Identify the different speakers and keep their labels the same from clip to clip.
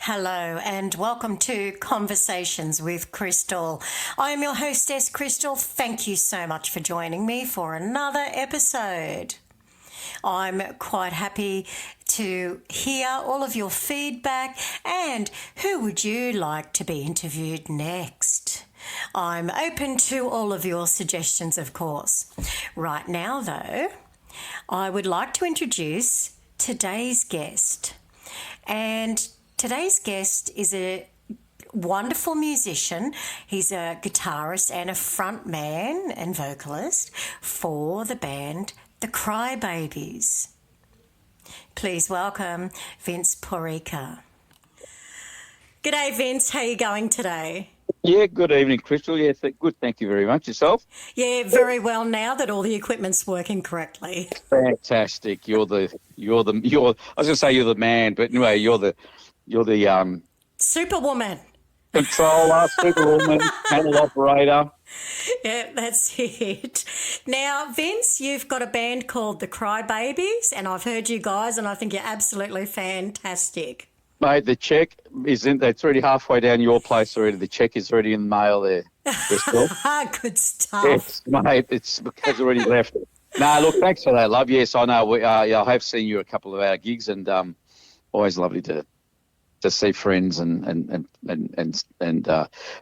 Speaker 1: Hello and welcome to Conversations with Crystal. I am your hostess, Crystal. Thank you so much for joining me for another episode. I'm quite happy to hear all of your feedback and who would you like to be interviewed next? I'm open to all of your suggestions, of course. Right now, though, I would like to introduce today's guest. And today's guest is a wonderful musician. He's a guitarist and a frontman and vocalist for the band The Crybabies. Please welcome Vince Porreca. G'day, Vince. How are you going today?
Speaker 2: Yeah, good evening, Crystal. Yeah, good. Thank you very much. Yourself?
Speaker 1: Yeah, very well now that all the equipment's working correctly.
Speaker 2: Fantastic. I was going to say you're the man, but anyway, you're the
Speaker 1: Superwoman.
Speaker 2: controller, superwoman, panel operator.
Speaker 1: Yeah, that's it. Now, Vince, you've got a band called The Crybabies, and I've heard you guys, and I think you're absolutely fantastic.
Speaker 2: Mate, the check is in. It's already halfway down your place already. The check is already in the mail there, Crystal.
Speaker 1: Good stuff.
Speaker 2: Yes, mate, it's already left. No, look, thanks for that, love. Yes, I know. I have seen you at a couple of our gigs, and always lovely to see friends and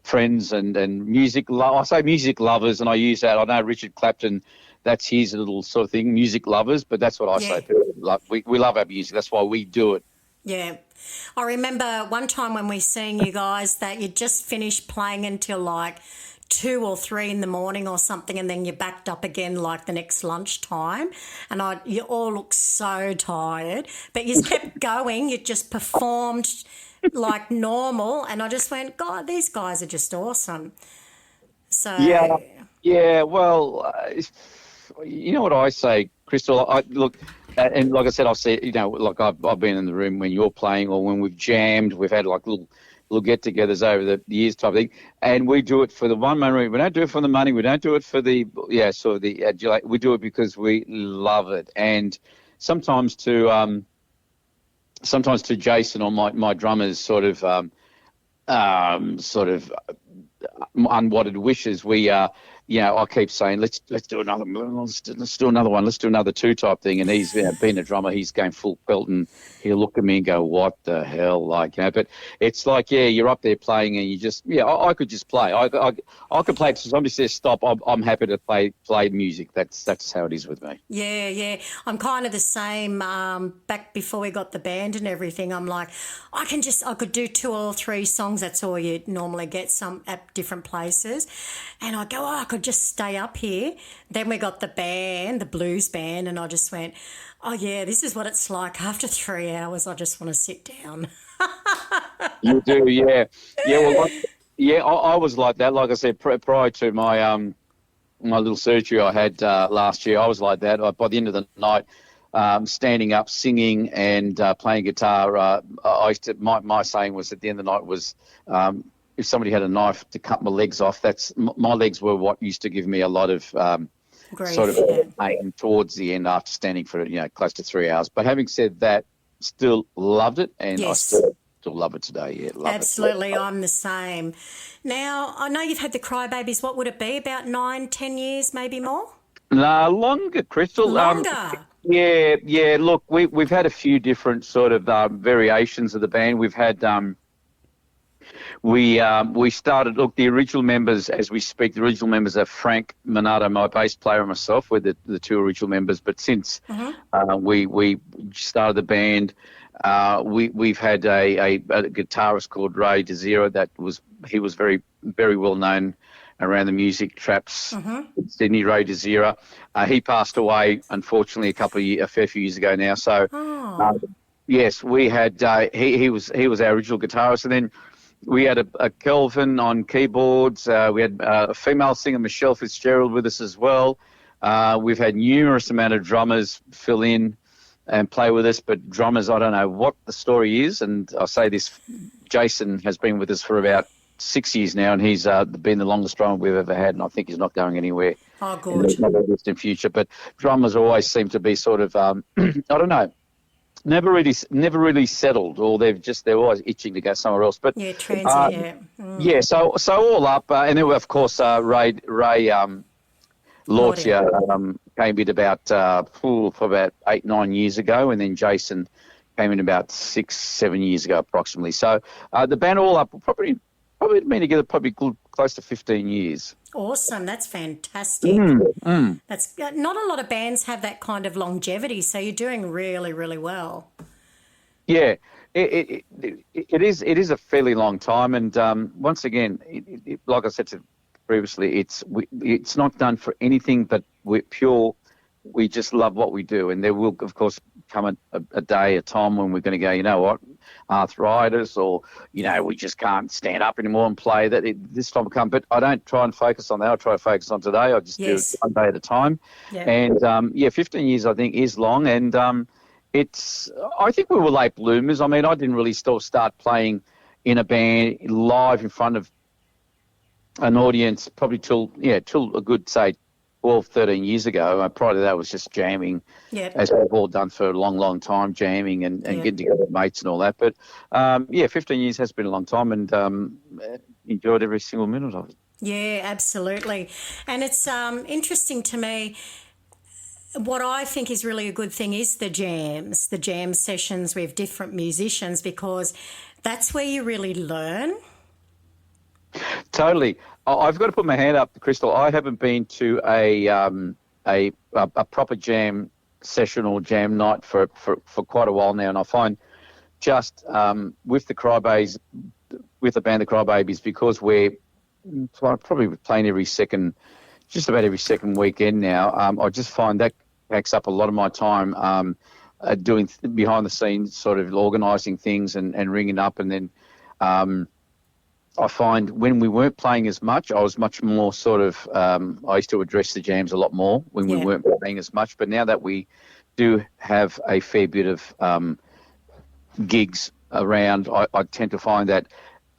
Speaker 2: friends and music. I say music lovers, and I use that. I know Richard Clapton. That's his little sort of thing, music lovers. But that's what I say. We love our music. That's why we do it.
Speaker 1: Yeah. I remember one time when we seen you guys that you just finished playing until like 2 or 3 in the morning or something, and then you backed up again like the next lunchtime, and you all looked so tired, but you kept going. You just performed like normal, and I just went, God, these guys are just awesome. So
Speaker 2: yeah. Well, you know what I say, Crystal. And like I said, I've said, like I've been in the room when you're playing or when we've jammed. We've had like little get-togethers over the years type thing, and we do it for the one moment. We don't do it for the money. We don't do it for the we do it because we love it. And sometimes to Jason or my drummers sort of unwanted wishes, we I keep saying let's do another one, let's do another 2 type thing, and he's being a drummer, he's going full pelt, and he'll look at me and go, what the hell, but it's like, you're up there playing and you just I could just play. I could play. If somebody says stop, I'm happy to play music. That's how it is with me.
Speaker 1: Yeah, I'm kind of the same. Back before we got the band and everything, I'm like, I could do 2 or 3 songs. That's all you normally get some at different places, and I go, I could just stay up here. Then we got the band, the blues band, and I just went, oh yeah, this is what it's like after 3 hours. I just want to sit down.
Speaker 2: You do, yeah. Well, I was like that. Like I said, prior to my my little surgery I had last year, I was like that. By the end of the night, standing up, singing, and playing guitar. I used to. My saying was at the end of the night was, if somebody had a knife to cut my legs off, my legs were what used to give me a lot of sort of pain towards the end after standing for close to 3 hours. But having said that, still loved it, and
Speaker 1: yes.
Speaker 2: I still love it today. Yeah,
Speaker 1: absolutely. I'm the same. Now, I know you've had the Crybabies. What would it be? About 9-10 years, maybe more?
Speaker 2: No, longer, Crystal.
Speaker 1: Longer.
Speaker 2: Yeah. Look, we've had a few different sort of variations of the band. We've had. We started, look, the original members, as we speak, the original members are Frank Minato, my bass player, and myself. We're the 2 original members. But since we started the band, we've had a guitarist called Ray DeZero. He was very, very well known around the music traps in Sydney, Ray DeZero. He passed away, unfortunately, a fair few years ago now. So, yes, we had, he was our original guitarist. And then we had a Kelvin on keyboards. We had a female singer, Michelle Fitzgerald, with us as well. We've had numerous amount of drummers fill in and play with us, but drummers, I don't know what the story is. And I say this, Jason has been with us for about 6 years now, and he's been the longest drummer we've ever had, and I think he's not going anywhere in the distant future. But drummers always seem to be sort of, I don't know, never really settled, or they're always itching to go somewhere else. But
Speaker 1: Yeah, transient,
Speaker 2: yeah, so all up, and then of course Ray
Speaker 1: Laudia.
Speaker 2: Lutzow came in about for about 8-9 years ago, and then Jason came in about 6-7 years ago approximately. So the band all up probably been together probably close to 15 years.
Speaker 1: Awesome. That's fantastic. That's not a lot of bands have that kind of longevity, so you're doing really, really well.
Speaker 2: Yeah, it is a fairly long time, and once again, like I said previously, it's not done for anything but we're pure. We just love what we do, and there will, of course, come a time when we're going to go, you know what, arthritis, or we just can't stand up anymore and play. This time will come, but I don't try and focus on that. I try to focus on today. I just do it one day at a time.
Speaker 1: Yeah.
Speaker 2: And 15 years I think is long, and I think we were late bloomers. I mean, I didn't really still start playing in a band live in front of an audience probably till a good, say, 12, 13 years ago. Prior to that, was just jamming, as we've all done for a long, long time, jamming and getting together with mates and all that. But 15 years has been a long time, and enjoyed every single minute of it.
Speaker 1: Yeah, absolutely. And it's interesting to me. What I think is really a good thing is the jam sessions with different musicians, because that's where you really learn.
Speaker 2: Totally. I've got to put my hand up, Crystal. I haven't been to a proper jam session or jam night for quite a while now, and I find just with the Crybabies, with the band the Crybabies, because we're probably playing just about every second weekend now. I just find that takes up a lot of my time doing behind the scenes, sort of organising things and ringing up, and then. I find when we weren't playing as much, I was much more sort of, I used to address the jams a lot more when we weren't playing as much. But now that we do have a fair bit of gigs around, I tend to find that,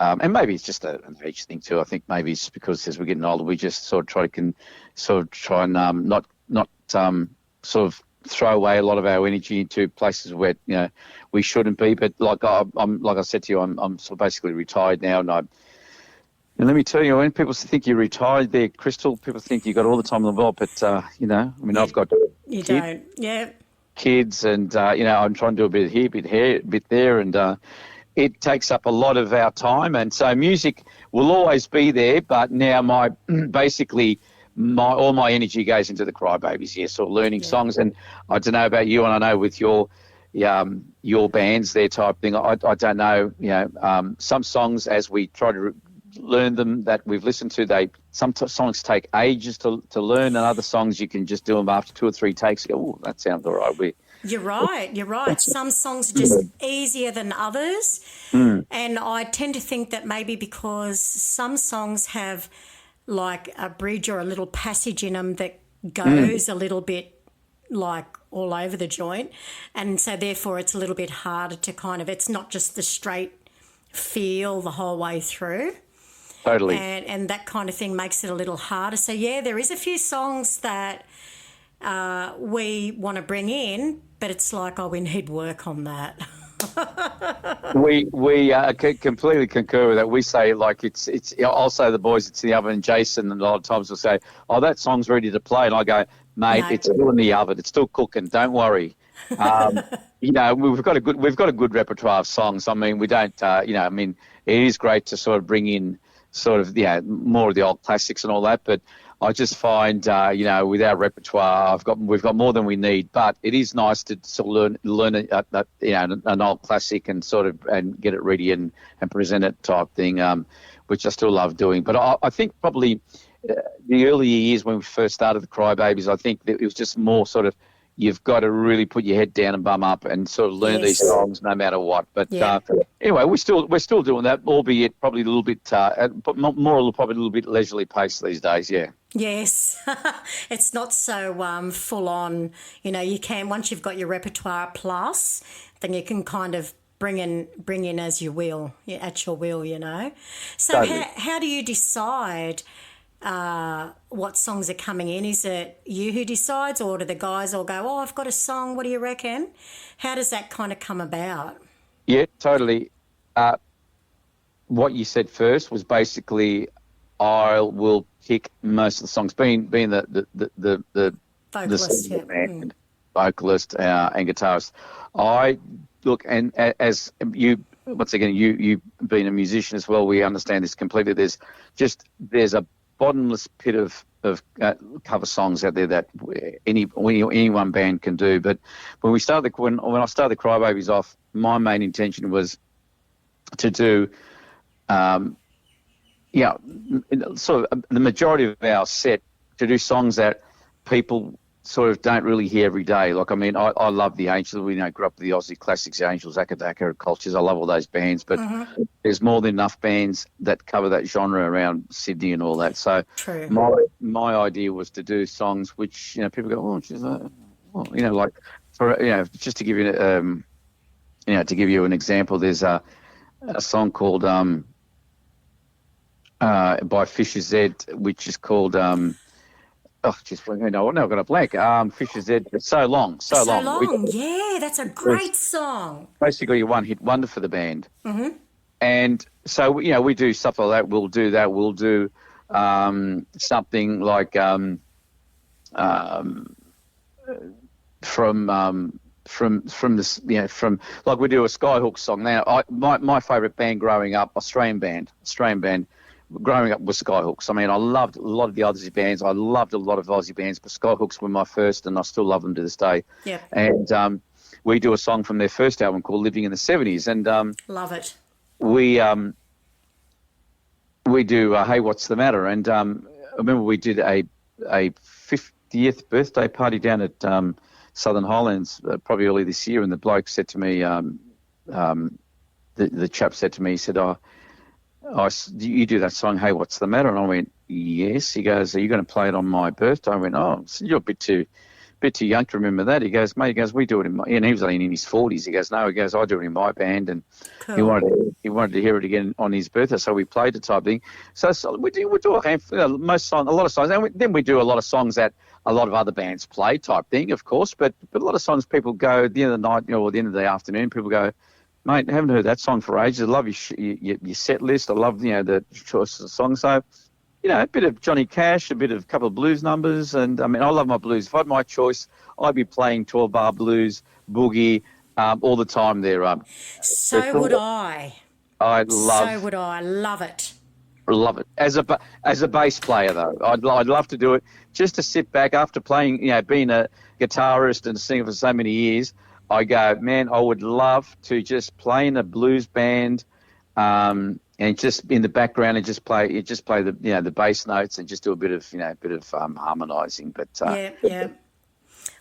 Speaker 2: and maybe it's just an age thing too. I think maybe it's because as we're getting older, we just sort of try and not sort of throw away a lot of our energy into places where we shouldn't be. But like I said to you, I'm sort of basically retired now, and let me tell you, when people think you're retired there, Crystal, people think you've got all the time in the world, but I've got kids, and I'm trying to do a bit here, a bit there, and it takes up a lot of our time, and so music will always be there. But now all my energy goes into the Crybabies, or learning songs. And I don't know about you, and I know with your bands, their type thing. I don't know, some songs as we try to learn them that we've listened to, some songs take ages to learn, and other songs you can just do them after 2 or 3 takes. You go, oh, that sounds all right.
Speaker 1: You're right. Some songs are just easier than others, and I tend to think that maybe because some songs have like a bridge or a little passage in them that goes a little bit like all over the joint, and so therefore it's a little bit harder to it's not just the straight feel the whole way through.
Speaker 2: Totally.
Speaker 1: And that kind of thing makes it a little harder. So, there is a few songs that we want to bring in, but it's like, we need work on that.
Speaker 2: we completely concur with that. We say, like, it's. I'll say the boys, it's the oven, and Jason, and a lot of times will say, oh, that song's ready to play. And I go, mate, it's still in the oven. It's still cooking. Don't worry. We've got a good repertoire of songs. I mean, we don't, it is great to sort of bring in sort of, more of the old classics and all that. But I just find, with our repertoire, we've got more than we need. But it is nice to sort of learn an old classic and sort of and get it ready and present it type thing, which I still love doing. But I think probably the earlier years when we first started the Crybabies, I think that it was just more sort of, you've got to really put your head down and bum up and sort of learn these songs no matter what. But anyway, we're still doing that, albeit probably a little bit, but more probably a little bit leisurely pace these days. Yeah.
Speaker 1: Yes, it's not so full on. You can, once you've got your repertoire plus, then you can kind of bring in as you will, at your will. So
Speaker 2: totally.
Speaker 1: how do you decide what songs are coming in? Is it you who decides, or do the guys all go, oh, I've got a song, what do you reckon? How does that kind of come about?
Speaker 2: Yeah, totally. What you said first was basically I will pick most of the songs, being the
Speaker 1: Vocalist,
Speaker 2: singer
Speaker 1: yeah.
Speaker 2: band, vocalist and guitarist. I look, and as you once again, you being a musician as well, we understand this completely. There's a bottomless pit of cover songs out there that any one band can do. But when I started the Crybabies off, my main intention was to do, sort of the majority of our set, to do songs that people sort of don't really hear every day. Like, I mean, I love the Angels. We grew up with the Aussie classics, the Angels, Akadaka, Cultures. I love all those bands, but there's more than enough bands that cover that genre around Sydney and all that. So
Speaker 1: True.
Speaker 2: my idea was to do songs which, people go, oh, geez, like, for, just to give you, to give you an example, there's a song called by Fisher Z, which is called now I've got a blank. Fisher Z, so long.
Speaker 1: Yeah, that's a great song.
Speaker 2: Basically a one-hit wonder for the band. Mm-hmm. And so we do stuff like that. We'll do that. We'll do something like from this, from, like, we do a Skyhook song. Now, my favourite band growing up, Australian band, growing up was Skyhooks. I mean, I loved a lot of the Aussie bands. I loved a lot of Aussie bands, but Skyhooks were my first, and I still love them to this day.
Speaker 1: Yeah.
Speaker 2: And we do a song from their first album called Living in the 70s. And
Speaker 1: love it.
Speaker 2: We do Hey, What's the Matter? And I remember we did a 50th birthday party down at Southern Highlands probably early this year, and the bloke said to me, the chap said to me, he said, you do that song, Hey, What's the Matter? And I went, yes. He goes, are you going to play it on my birthday? I went, oh, so you're a bit too young to remember that. He goes, mate, we do it in my, and he was only in his 40s. He goes, no, I do it in my band. And
Speaker 1: cool.
Speaker 2: he wanted to hear it again on his birthday, so we played it type thing. So we do a handful, a lot of songs. And then we do a lot of songs that a lot of other bands play type thing, of course. But a lot of songs people go at the end of the night, or the end of the afternoon, people go, mate, I haven't heard that song for ages. I love your set list. I love, the choice of songs. So, a bit of Johnny Cash, a couple of blues numbers. And, I mean, I love my blues. If I had my choice, I'd be playing 12-bar blues, boogie, all the time there.
Speaker 1: So would I. So would I. Love it.
Speaker 2: Love it. As a bass player, though, I'd love to do it just to sit back after playing, being a guitarist and a singer for so many years. I go, man, I would love to just play in a blues band, and just in the background and just play the the bass notes and just do a bit of harmonising. But
Speaker 1: yeah.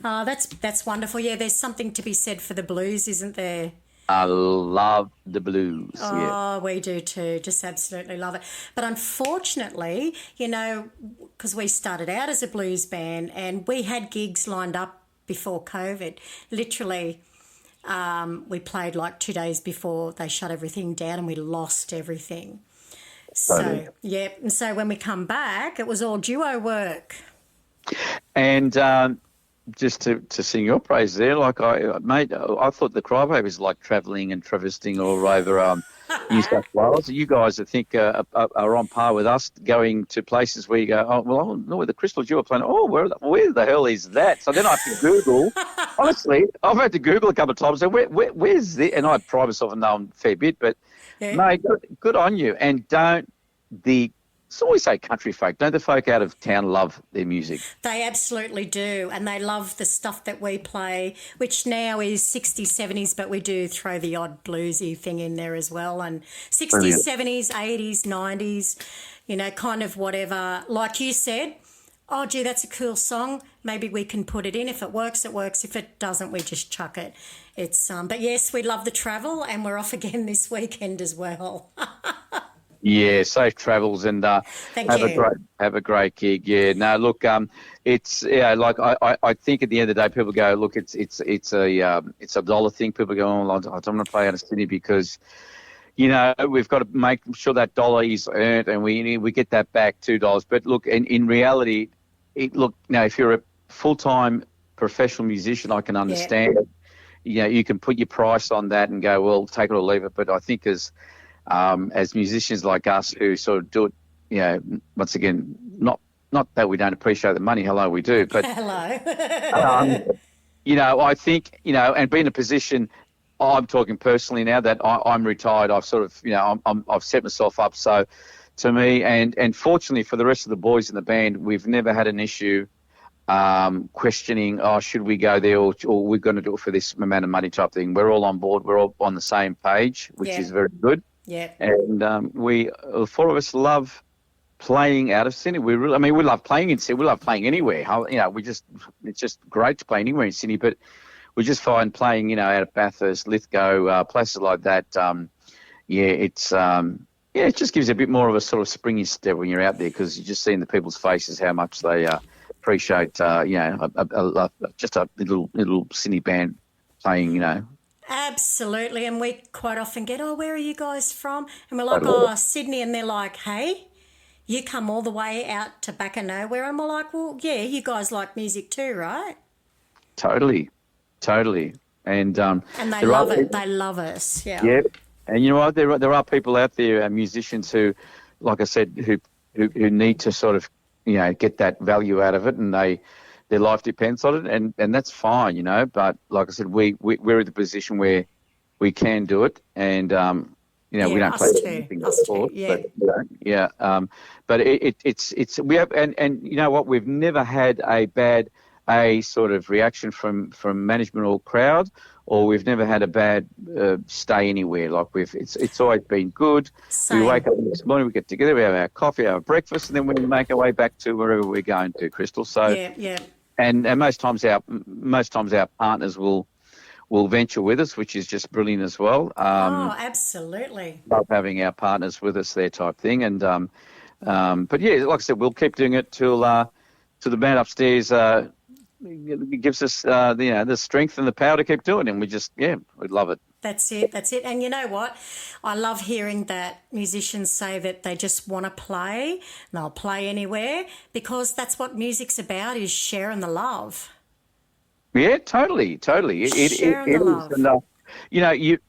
Speaker 1: That's wonderful. Yeah, there's something to be said for the blues, isn't there?
Speaker 2: I love the blues.
Speaker 1: Oh,
Speaker 2: yeah.
Speaker 1: We do too. Just absolutely love it. But unfortunately, because we started out as a blues band and we had gigs lined up before COVID, literally, we played like 2 days before they shut everything down, and we lost everything. So, yeah. And so when we come back, it was all duo work. And
Speaker 2: just to sing your praise there, like I thought the Crybabies like travelling and traversing all over New South Wales. You guys, I think, are on par with us, going to places where you go, oh, well, I know where the Crystal Lutzow playing. Oh, where the hell is that? So then I have to Google. Honestly, I've had to Google a couple of times. So where's this? And I pride myself on knowing a fair bit, but mate, good on you. And it's always say country folk. Don't the folk out of town love their music?
Speaker 1: They absolutely do, and they love the stuff that we play, which now is 60s, 70s, but we do throw the odd bluesy thing in there as well, and 60s,
Speaker 2: Brilliant.
Speaker 1: 70s, 80s, 90s, kind of whatever. Like you said, oh, gee, that's a cool song. Maybe we can put it in. If it works, it works. If it doesn't, we just chuck it. It's but yes, we love the travel, and we're off again this weekend as well.
Speaker 2: Yeah, safe travels, and have a great gig. Yeah, no, look, it's like I think at the end of the day, people go, look, it's a dollar thing. People go, oh, I don't want to play out of Sydney because we've got to make sure that dollar is earned, and we get that back $2. But look, in reality, if you're a full-time professional musician, I can understand it. You can put your price on that and go, well, take it or leave it. But I think as musicians like us who sort of do it, once again, not that we don't appreciate the money. Hello, we do. But
Speaker 1: hello.
Speaker 2: I think, and be in a position. I'm talking personally now that I'm retired. I've sort of, I've set myself up. So, to me, and fortunately for the rest of the boys in the band, we've never had an issue questioning, should we go there or we're going to do it for this amount of money type thing. We're all on board. We're all on the same page, which is very good.
Speaker 1: Yeah.
Speaker 2: And we, the four of us, love playing out of Sydney. We love playing in Sydney. We love playing anywhere. It's just great to play anywhere in Sydney, but we just find playing, out of Bathurst, Lithgow, places like that. It just gives you a bit more of a sort of springy step when you're out there, because you just see in the people's faces how much they appreciate, just a little Sydney band playing,
Speaker 1: Absolutely, and we quite often get, where are you guys from? And we're like, Sydney, and they're like, hey, you come all the way out to back of nowhere, and we're like, well, yeah, you guys like music too, right?
Speaker 2: Totally, and
Speaker 1: they love it. They love us, yeah.
Speaker 2: Yeah, and you know what? There are people out there, musicians who, like I said, who need to sort of, get that value out of it, and their life depends on it, and that's fine, But like I said, we're in the position where we can do it, and we don't play anything before, but it's we have, and you know what? We've never had a bad sort of reaction from management or crowd, or we've never had a bad stay anywhere. Like it's always been good.
Speaker 1: Same.
Speaker 2: We wake up this morning, we get together, we have our coffee, our breakfast, and then we make our way back to wherever we're going to, Crystal. So
Speaker 1: yeah.
Speaker 2: And most times our partners will venture with us, which is just brilliant as well.
Speaker 1: Absolutely.
Speaker 2: Love having our partners with us there, type thing. And but yeah, like I said, we'll keep doing it till the band upstairs it gives us the strength and the power to keep doing it, and we love it.
Speaker 1: That's it. And you know what? I love hearing that musicians say that they just want to play and they'll play anywhere, because that's what music's about, is sharing the love.
Speaker 2: Yeah, totally.
Speaker 1: Sharing the love.
Speaker 2: And,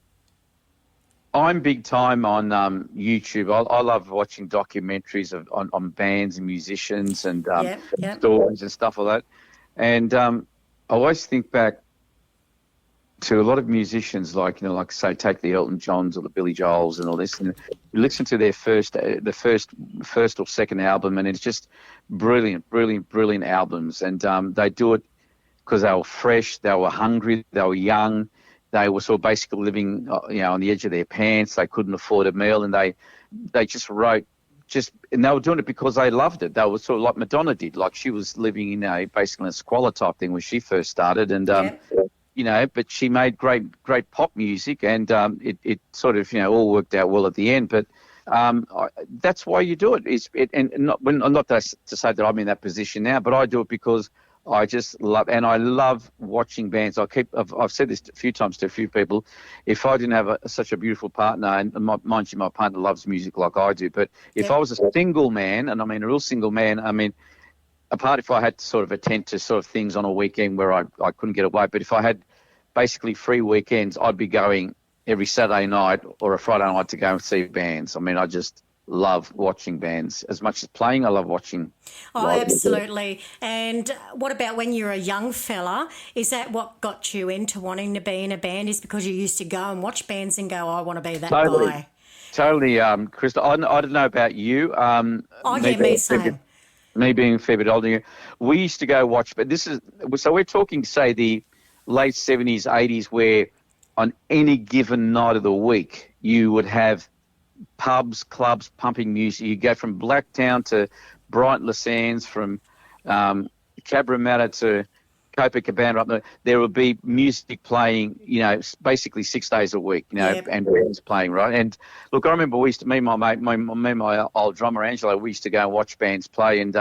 Speaker 2: I'm big time on YouTube. I love watching documentaries on bands and musicians and stories and stuff like that. And I always think back to a lot of musicians, like say, take the Elton Johns or the Billy Joels and all this, and you listen to their first or second album, and it's just brilliant albums. And they do it because they were fresh, they were hungry, they were young, they were sort of basically living, on the edge of their pants. They couldn't afford a meal, and they just wrote. And they were doing it because they loved it. They were sort of like Madonna did. Like, she was living in basically a squalor type thing when she first started, and but she made great pop music, and it sort of all worked out well at the end. But that's why you do it. And not to say that I'm in that position now, but I do it because I just love, and I love watching bands. I've said this a few times to a few people. If I didn't have such a beautiful partner, and mind you, my partner loves music like I do, but if I was a single man, and I mean a real single man, apart if I had to sort of attend to sort of things on a weekend where I couldn't get away, but if I had basically free weekends, I'd be going every Saturday night or a Friday night to go and see bands. I just love watching bands as much as playing. I love watching.
Speaker 1: Oh, absolutely. And what about when you're a young fella? Is that what got you into wanting to be in a band? Is because you used to go and watch bands and go, I want to be that guy?
Speaker 2: Totally, Crystal. I don't know about you.
Speaker 1: Me same.
Speaker 2: Me being a fair bit older than you. We used to go watch, but so we're talking, say, the late 70s, 80s, where on any given night of the week you would have pubs, clubs pumping music. You go from Blacktown to Brighton, Les Sands, from Cabramatta to Copacabana up there. There would be music playing, basically 6 days a week, and bands playing, right? And look, I remember we used to, me and my old drummer Angelo, we used to go and watch bands play, and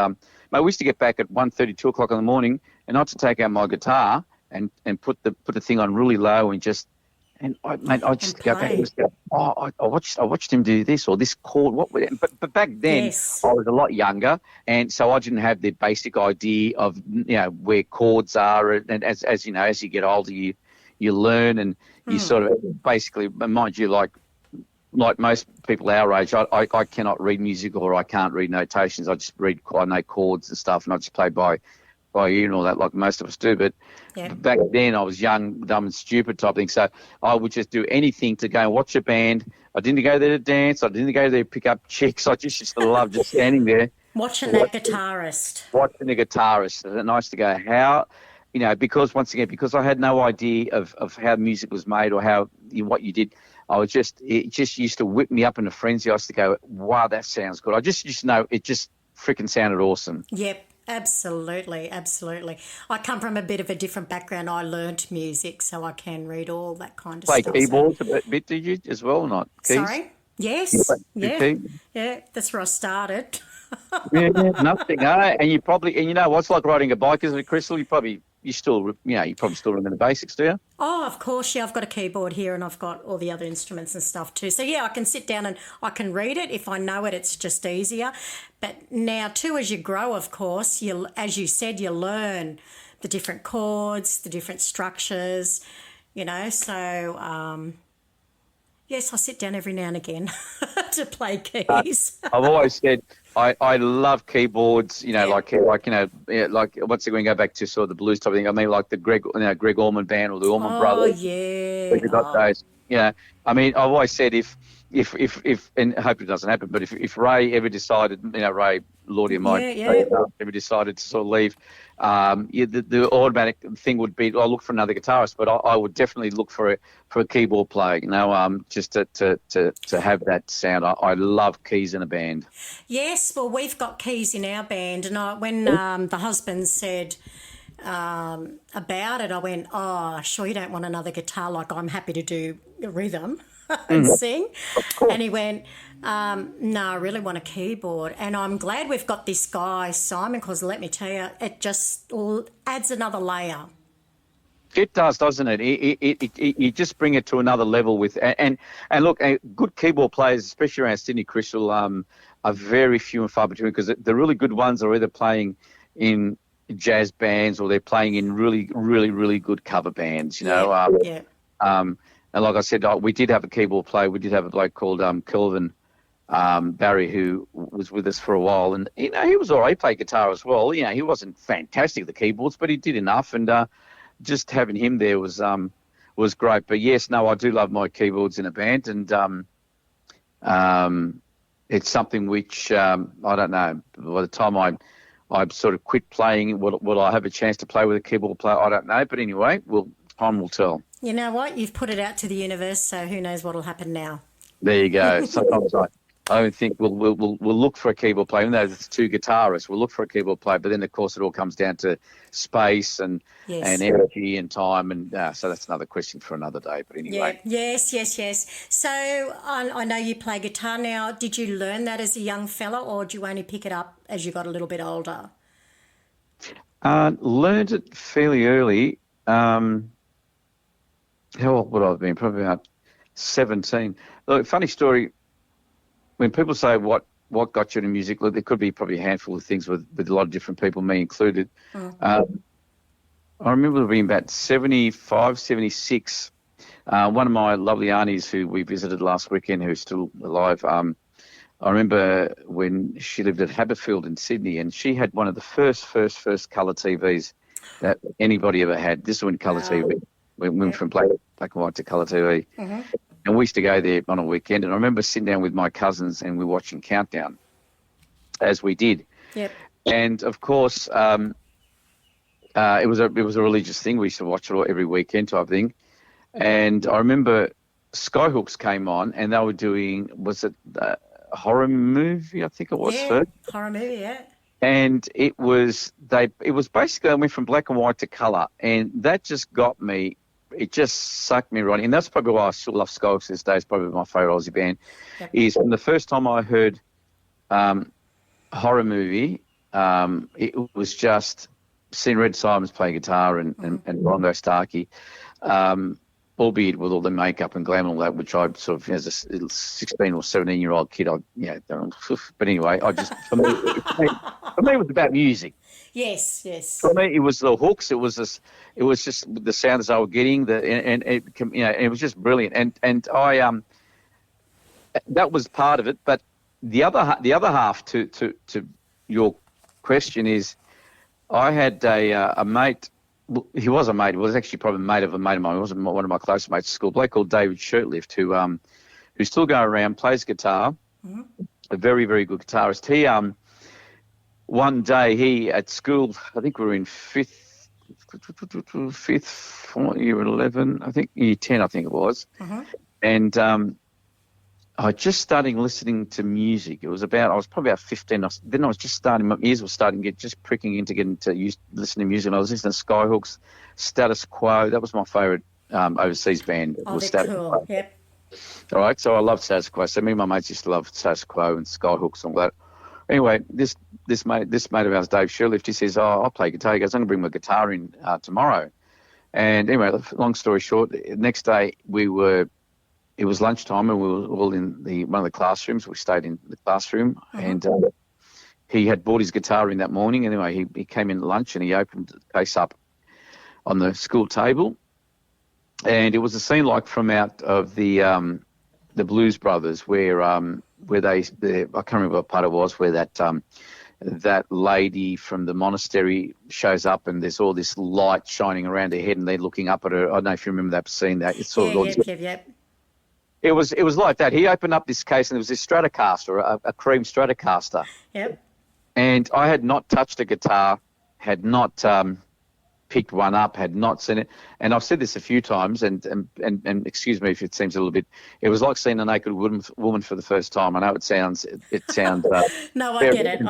Speaker 2: we used to get back at 1:30, 2 o'clock in the morning, and I had to take out my guitar and put the thing on really low and just And I
Speaker 1: And
Speaker 2: just go back and
Speaker 1: play.
Speaker 2: just go, I watched him do this or this chord. But back then
Speaker 1: Yes.
Speaker 2: I was a lot younger, and so I didn't have the basic idea of where chords are. And as you know, as you get older, you learn and you sort of basically, mind you, like most people our age, I cannot read music or I can't read notations. I know chords and stuff, and I just play by ear and all that, like most of us do. But
Speaker 1: Yep.
Speaker 2: back then I was young, dumb and stupid type thing. So I would just do anything to go and watch a band. I didn't go there to dance. I didn't go there to pick up chicks. I just used to love just standing there
Speaker 1: Watching that
Speaker 2: watching,
Speaker 1: guitarist.
Speaker 2: watching the guitarist. And I used to go, how, because once again, because I had no idea of how music was made or how what you did. It just used to whip me up in a frenzy. I used to go, wow, that sounds good. I just used to know it just freaking sounded awesome.
Speaker 1: Yep. Absolutely, absolutely. I come from a bit of a different background. I learnt music, so I can read all that kind of
Speaker 2: Play
Speaker 1: stuff. So,
Speaker 2: keyboards a bit, did you, as well, or not? Keys?
Speaker 1: sorry.
Speaker 2: You play
Speaker 1: Yes. Yeah.
Speaker 2: keyboard?
Speaker 1: Yeah. That's where I started.
Speaker 2: Yeah, nothing, eh? And you know what it's like riding a bike, isn't it, Crystal? You probably still remember the basics, do you?
Speaker 1: Oh, of course, yeah. I've got a keyboard here, and I've got all the other instruments and stuff too. So yeah, I can sit down and I can read it. If I know it, it's just easier. But now too, as you grow, of course, as you said, you learn the different chords, the different structures. So yes, I sit down every now and again to play keys.
Speaker 2: I've always said I love keyboards.
Speaker 1: Yeah.
Speaker 2: Like once again, go back to sort of the blues type of thing. I mean, like the Greg Allman Band or the Allman
Speaker 1: Oh
Speaker 2: Brothers.
Speaker 1: yeah.
Speaker 2: We've got
Speaker 1: Oh,
Speaker 2: those. I mean, I've always said if and I hope it doesn't happen, but if Ray ever decided, Ray Lordy and mine,
Speaker 1: yeah.
Speaker 2: ever decided to sort of leave, the automatic thing would be I look for another guitarist, but I would definitely look for a keyboard player, just to have that sound. I love keys in a band.
Speaker 1: Yes, well, we've got keys in our band, and when the husband said about it, I went, "Oh, sure, you don't want another guitar? Like I'm happy to do rhythm and sing." And he went, "No, I really want a keyboard." And I'm glad we've got this guy Simon, because let me tell you, it just adds another layer.
Speaker 2: It does, doesn't it? You just bring it to another level with and look, good keyboard players, especially around Sydney, Crystal, are very few and far between because the really good ones are either playing in jazz bands or they're playing in really, really, really good cover bands.
Speaker 1: Yeah.
Speaker 2: And like I said, we did have a keyboard player. We did have a bloke called Kelvin Barry who was with us for a while, and he was all right. He played guitar as well. He wasn't fantastic at the keyboards, but he did enough and. Just having him there was great. But yes, no, I do love my keyboards in a band, and it's something which I don't know. By the time I sort of quit playing, will I have a chance to play with a keyboard player? I don't know. But anyway, time will tell.
Speaker 1: You know what? You've put it out to the universe, so who knows what'll happen now?
Speaker 2: There you go. Sometimes I don't think we'll look for a keyboard player, even though it's two guitarists. We'll look for a keyboard player, but then of course it all comes down to space and energy and time, and so that's another question for another day. But anyway,
Speaker 1: yes. So I know you play guitar now. Did you learn that as a young fella, or did you only pick it up as you got a little bit older?
Speaker 2: Learned it fairly early. How old would I have been? Probably about 17. Look, funny story. When people say what got you into music, look, there could be probably a handful of things with a lot of different people, me included. I remember being about 75, 76. One of my lovely aunties who we visited last weekend, who's still alive, I remember when she lived at Haberfield in Sydney, and she had one of the first colour TVs that anybody ever had. This one colour TV. We went from black and white to colour TV. Mm-hmm. And we used to go there on a weekend, and I remember sitting down with my cousins and we were watching Countdown, as we did.
Speaker 1: Yep.
Speaker 2: And of course, it was a religious thing. We used to watch it every weekend type thing. And I remember Skyhooks came on, and they were doing a horror movie? I think it was first.
Speaker 1: Horror movie, yeah.
Speaker 2: And it was basically I went from black and white to colour, and that just got me. It just sucked me right in. That's probably why I still love Skyhooks to this day. It's probably my favourite Aussie band. Yep. Is from the first time I heard horror movie, it was just seeing Red Simons play guitar and Rongo Starkey. albeit with all the makeup and glam and all that, which I sort of, as a little 16 or 17-year-old kid, but anyway, for me, it was about music.
Speaker 1: Yes, yes.
Speaker 2: For me, it was the hooks. It was just the sounds I was getting. And it was just brilliant. And I that was part of it. But the other half to your question is, I had a mate. He was a mate. He was actually probably a mate of a mate of mine. He wasn't one of my close mates at school. A bloke called David Shirtlift, who still going around, plays guitar. Mm-hmm. A very, very good guitarist. He one day he at school, I think we were in fifth, year 11, I think year 10, I think it was, and I just started listening to music. I was probably about 15. Then I was just starting, my ears were starting to get pricking into getting to listen to music. And I was listening to Skyhooks, Status Quo. That was my favourite overseas band.
Speaker 1: Oh, they're cool. Yep.
Speaker 2: All right, so I loved Status Quo. So me and my mates used to love Status Quo and Skyhooks and all that. Anyway, this mate of ours, Dave Sherlift, he says, I'll play guitar. He goes, I'm going to bring my guitar in tomorrow. And anyway, long story short, the next day it was lunchtime and we were all in one of the classrooms. We stayed in the classroom and he had bought his guitar in that morning. Anyway, he came in at lunch and he opened the case up on the school table. And it was a scene like from out of the Blues Brothers where I can't remember what part it was, where that lady from the monastery shows up and there's all this light shining around her head and they're looking up at her. I don't know if you remember that scene.
Speaker 1: Yep.
Speaker 2: It was like that. He opened up this case and there was this Stratocaster, a cream Stratocaster.
Speaker 1: Yep.
Speaker 2: And I had not touched a guitar, had not picked one up, had not seen it. And I've said this a few times, and excuse me if it seems a little bit, it was like seeing a naked woman for the first time. I know it sounds
Speaker 1: no, I get it.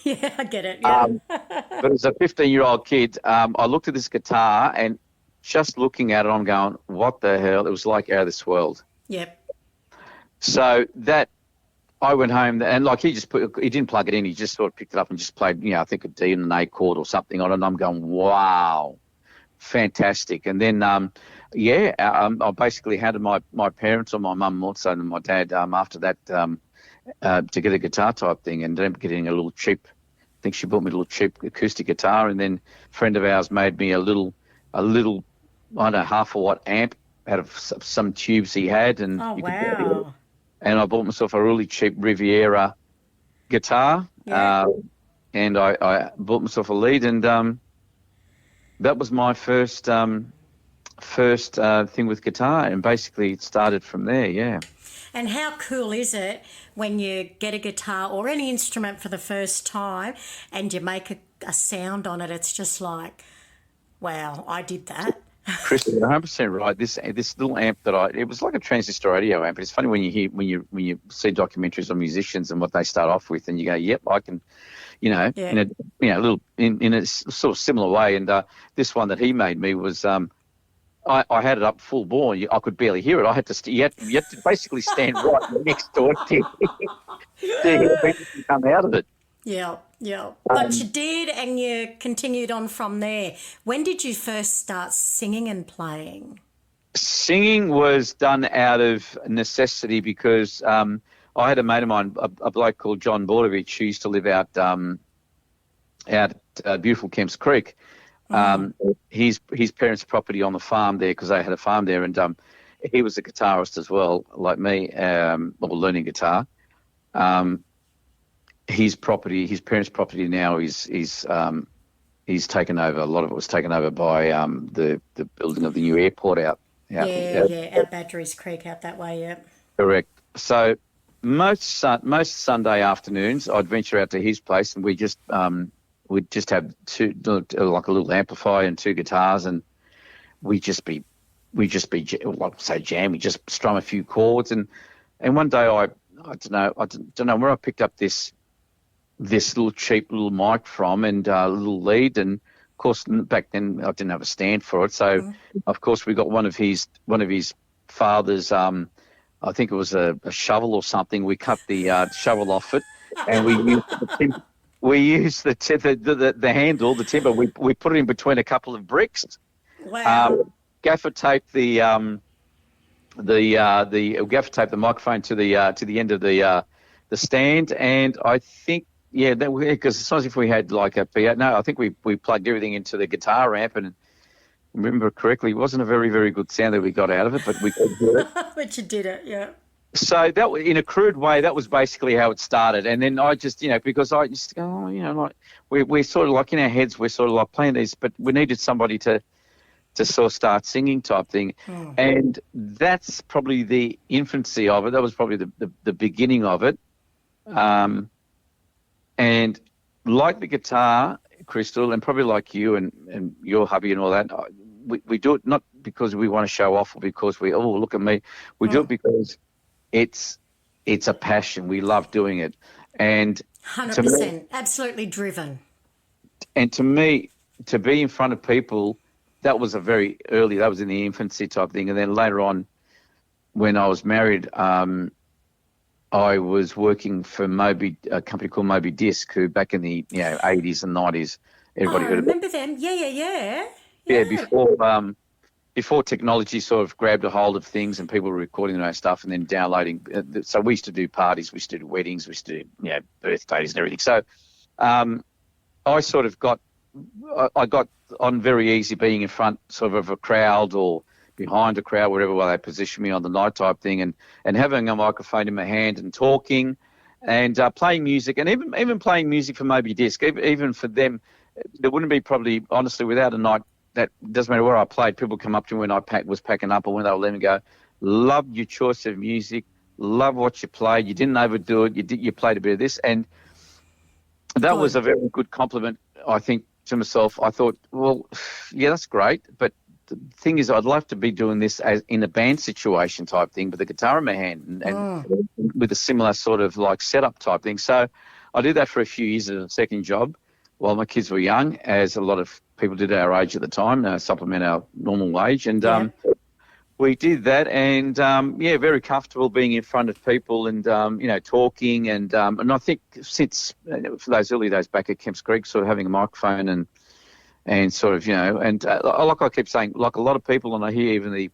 Speaker 1: Yeah, I get it. Yeah.
Speaker 2: But as a 15-year-old kid, I looked at this guitar and just looking at it, I'm going, what the hell? It was like out of this world.
Speaker 1: Yep.
Speaker 2: So that I went home and like he didn't plug it in. He just sort of picked it up and just played, I think a D and an A chord or something on it. And I'm going, wow, fantastic. And then, I basically handed my parents or my mum also and my dad after that to get a guitar type thing and ended up getting a little cheap. I think she bought me a little cheap acoustic guitar. And then a friend of ours made me a little, I don't know, half a watt amp out of some tubes he had. And
Speaker 1: wow.
Speaker 2: And I bought myself a really cheap Riviera guitar, and I bought myself a lead, and that was my first thing with guitar, and basically it started from there, yeah.
Speaker 1: And how cool is it when you get a guitar or any instrument for the first time and you make a sound on it? It's just like, wow, I did that.
Speaker 2: Chris, you're 100% right. This little amp it was like a transistor radio amp. But it's funny when you see documentaries on musicians and what they start off with, and you go, "Yep, I can," in a sort of similar way. And this one that he made me was, I had it up full bore. I could barely hear it. I had to you had to basically stand right next to it to hear anything come out of it.
Speaker 1: Yeah. But you did, and you continued on from there. When did you first start singing and playing?
Speaker 2: Singing was done out of necessity because I had a mate of mine, a bloke called John Bordovich, who used to live out at beautiful Kemps Creek. His parents' property on the farm there, because they had a farm there, and he was a guitarist as well, like me, learning guitar. His parents' property now is taken over. A lot of it was taken over by the building of the new airport out
Speaker 1: out Badgerys Creek out that way. Yeah,
Speaker 2: correct. So most Sunday afternoons, I'd venture out to his place, and we'd just have like a little amplifier and two guitars, and we'd just be jam. We just strum a few chords, and one day I don't know where I picked up this little cheap little mic from and a little lead, and of course back then I didn't have a stand for it, so of course we got one of his father's I think it was a shovel or something. We cut the shovel off it, and we used the handle, the timber. We put it in between a couple of bricks.
Speaker 1: Wow.
Speaker 2: gaffer taped the gaffer taped the microphone to the end of the stand, and I think because it's not as if we had like a PA. No, I think we plugged everything into the guitar amp, and remember correctly, it wasn't a very, very good sound that we got out of it, but we could do it.
Speaker 1: But you did it, yeah.
Speaker 2: So that, in a crude way, that was basically how it started. And then I just, because I just go, like we're sort of like in our heads, we're sort of like playing these, but we needed somebody to sort of start singing type thing. And that's probably the infancy of it. That was probably the beginning of it. And like the guitar, Crystal, and probably like you and your hubby and all that, we do it not because we want to show off or because look at me. We do it because it's a passion. We love doing it. And
Speaker 1: 100%, absolutely driven.
Speaker 2: And to me, to be in front of people, that was that was in the infancy type thing. And then later on, when I was married, I was working for a company called Moby Disc, who back in the 80s and 90s, everybody heard of it.
Speaker 1: I remember them. Yeah.
Speaker 2: Yeah, before technology sort of grabbed a hold of things and people were recording their own stuff and then downloading. So we used to do parties, we used to do weddings, we used to do birthdays and everything. So I sort of got on very easy being in front sort of a crowd or behind a crowd, whatever way they position me on the night type thing, and having a microphone in my hand and talking and playing music, and even playing music for Moby Disc. Even for them, there wouldn't be probably, honestly, without a night, that doesn't matter where I played, people come up to me when I was packing up or when they were letting me go, love your choice of music, love what you played, you didn't overdo it, you played a bit of this, and that was a very good compliment, I think, to myself. I thought, well, yeah, that's great, but the thing is, I'd love to be doing this as in a band situation type thing, with a guitar in my hand and with a similar sort of like setup type thing. So I did that for a few years as a second job while my kids were young, as a lot of people did our age at the time, supplement our normal wage. And we did that, and very comfortable being in front of people and talking, and I think since for those early days back at Kemps Creek, sort of having a microphone and sort of like I keep saying, like a lot of people, and I hear even the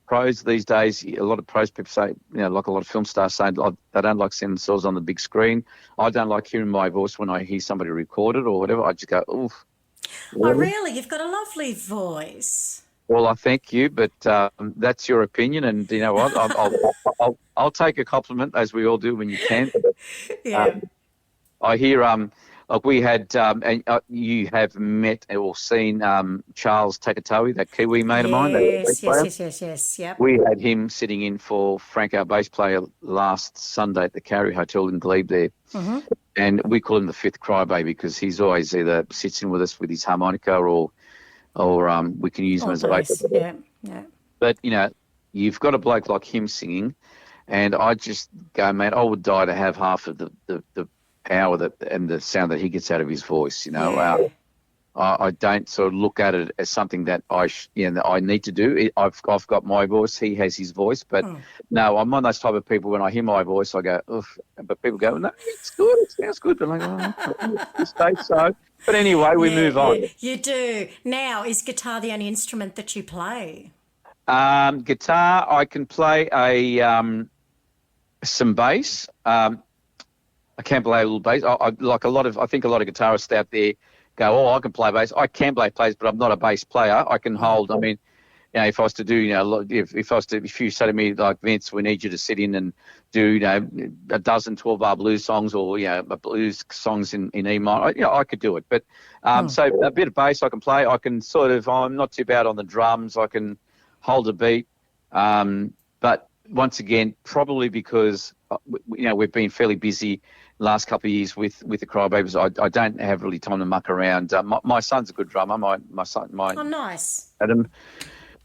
Speaker 2: pros these days, a lot of pros people say, like a lot of film stars saying, they don't like seeing themselves on the big screen. I don't like hearing my voice when I hear somebody record it or whatever. I just go, oof.
Speaker 1: Oh, really? You've got a lovely voice.
Speaker 2: Well, I thank you, but that's your opinion, and you know what? I'll take a compliment, as we all do when you can.
Speaker 1: Yeah.
Speaker 2: I hear like we had, and you have met or seen Charles Takatoa, that Kiwi mate of mine.
Speaker 1: Yes. Yep.
Speaker 2: We had him sitting in for Frank, our bass player, last Sunday at the Carey Hotel in Glebe there. Mm-hmm. And we call him the fifth crybaby because he's always either sits in with us with his harmonica or we can use him as a bass.
Speaker 1: Yeah.
Speaker 2: But, you've got a bloke like him singing, and I just go, man, I would die to have half of the power and the sound that he gets out of his voice, I don't sort of look at it as something that I need to do. I've got my voice, he has his voice, but no, I'm one of those type of people, when I hear my voice, I go, oof, but people go, no, it's good, it sounds good, but I'm like, so. But anyway, we move on.
Speaker 1: You do. Now, is guitar the only instrument that you play?
Speaker 2: Guitar, I can play some bass. I can play a little bass. I think a lot of guitarists out there go, oh, I can play bass. I can play bass, but I'm not a bass player. I can hold. I mean, if I was to do, if you say to me, like, Vince, we need you to sit in and do, a dozen 12-bar blues songs or, blues songs in E minor, I could do it. But so a bit of bass I can play. I can I'm not too bad on the drums. I can hold a beat. But once again, probably because, we've been fairly busy last couple of years with the Crybabies, I don't have really time to muck around. My son's a good drummer. My son,
Speaker 1: oh, nice.
Speaker 2: Adam,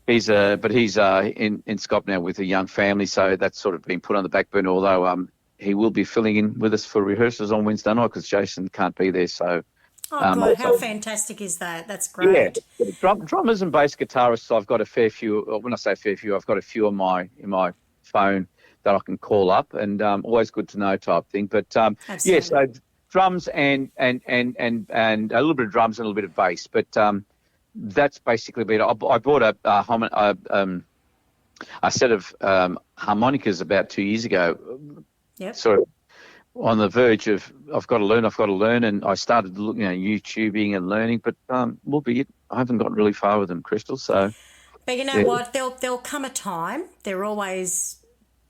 Speaker 2: he's in Scotland now with a young family, so that's sort of been put on the back burner. Although he will be filling in with us for rehearsals on Wednesday night because Jason can't be there. So,
Speaker 1: good. How fantastic is that? That's great.
Speaker 2: Yeah, drummers and bass guitarists, I've got a fair few. When I say a fair few, I've got a few in my phone that I can call up, and always good to know type thing. But so drums and a little bit of drums and a little bit of bass. But that's basically been. I bought a set of harmonicas about 2 years ago.
Speaker 1: Yep.
Speaker 2: Sort of on the verge of I've got to learn, and I started looking, YouTubing and learning, but albeit I haven't gotten really far with them, Crystal. So,
Speaker 1: But you know
Speaker 2: yeah.
Speaker 1: what? There'll come a time. There always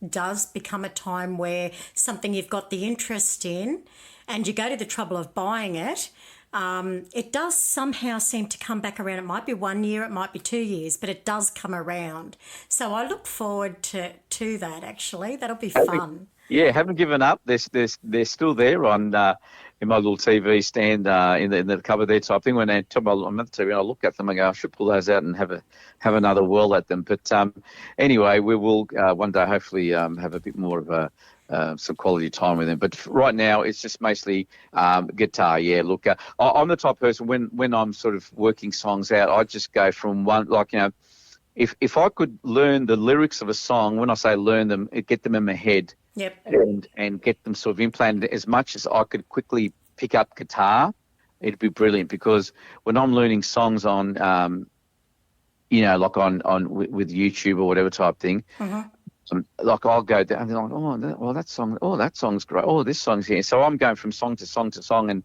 Speaker 1: does become a time where something you've got the interest in, and you go to the trouble of buying it. It does somehow seem to come back around. It might be 1 year, it might be 2 years, but it does come around. So I look forward to that. Actually, that'll be fun.
Speaker 2: Yeah, haven't given up. They're still there on in my little TV stand in the cupboard there type thing. When I took on the TV, I look at them and go, I should pull those out and have another whirl at them. But anyway, we will one day hopefully have a bit more of some quality time with them. But right now, it's just mostly guitar. Yeah, look, I'm the type of person when I'm sort of working songs out, I just go from one, if I could learn the lyrics of a song, when I say learn them, get them in my head.
Speaker 1: Yep.
Speaker 2: And get them sort of implanted as much as I could quickly pick up guitar, it'd be brilliant. Because when I'm learning songs on, like on with YouTube or whatever type thing, like I'll go down and they're like, that song's great. Oh, this song's here. So I'm going from song to song to song, and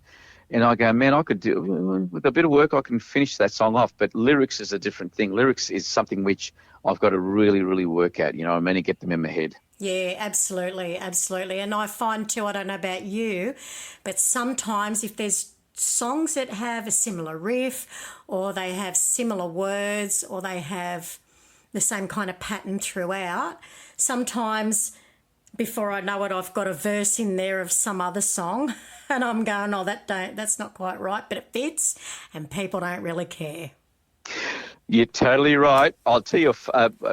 Speaker 2: I go, man, I could do with a bit of work, I can finish that song off. But lyrics is a different thing. Lyrics is something which I've got to really, really work at. I mean, to get them in my head.
Speaker 1: Yeah, absolutely, absolutely. And I find too, I don't know about you, but sometimes if there's songs that have a similar riff or they have similar words or they have the same kind of pattern throughout, sometimes before I know it, I've got a verse in there of some other song and I'm going, that's not quite right, but it fits and people don't really care.
Speaker 2: You're totally right. I'll tell you,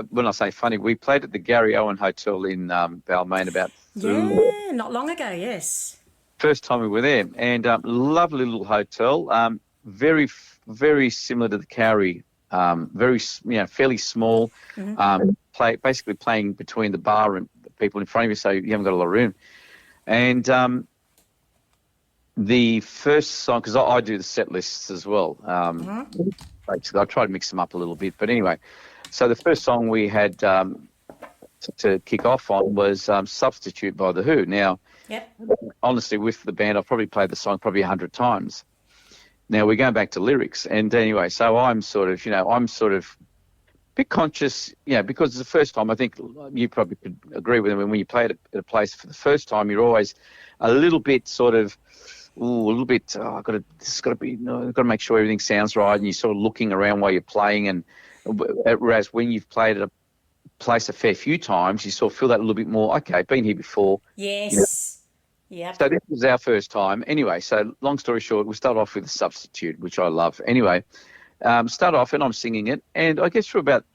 Speaker 2: when I say funny, we played at the Gary Owen Hotel in Balmain about
Speaker 1: not long ago, yes.
Speaker 2: First time we were there, and lovely little hotel, very, very similar to the Cowrie, very, fairly small, basically playing between the bar and the people in front of you, so you haven't got a lot of room. And the first song, because I do the set lists as well, basically, I try to mix them up a little bit. But anyway, so the first song we had to kick off on was Substitute by The Who. Now, honestly, with the band, I've probably played the song probably 100 times. Now, we're going back to lyrics. And anyway, so I'm sort of a bit conscious, because it's the first time. I think you probably could agree with me when you play it at a place for the first time, you're always a little bit sort of, I've got to make sure everything sounds right, and you're sort of looking around while you're playing. And whereas when you've played at a place a fair few times, you sort of feel that a little bit more, okay, been here before.
Speaker 1: Yes. Yeah.
Speaker 2: So this was our first time. Anyway, so long story short, we start off with a Substitute, which I love. Anyway, start off and I'm singing it, and I guess for about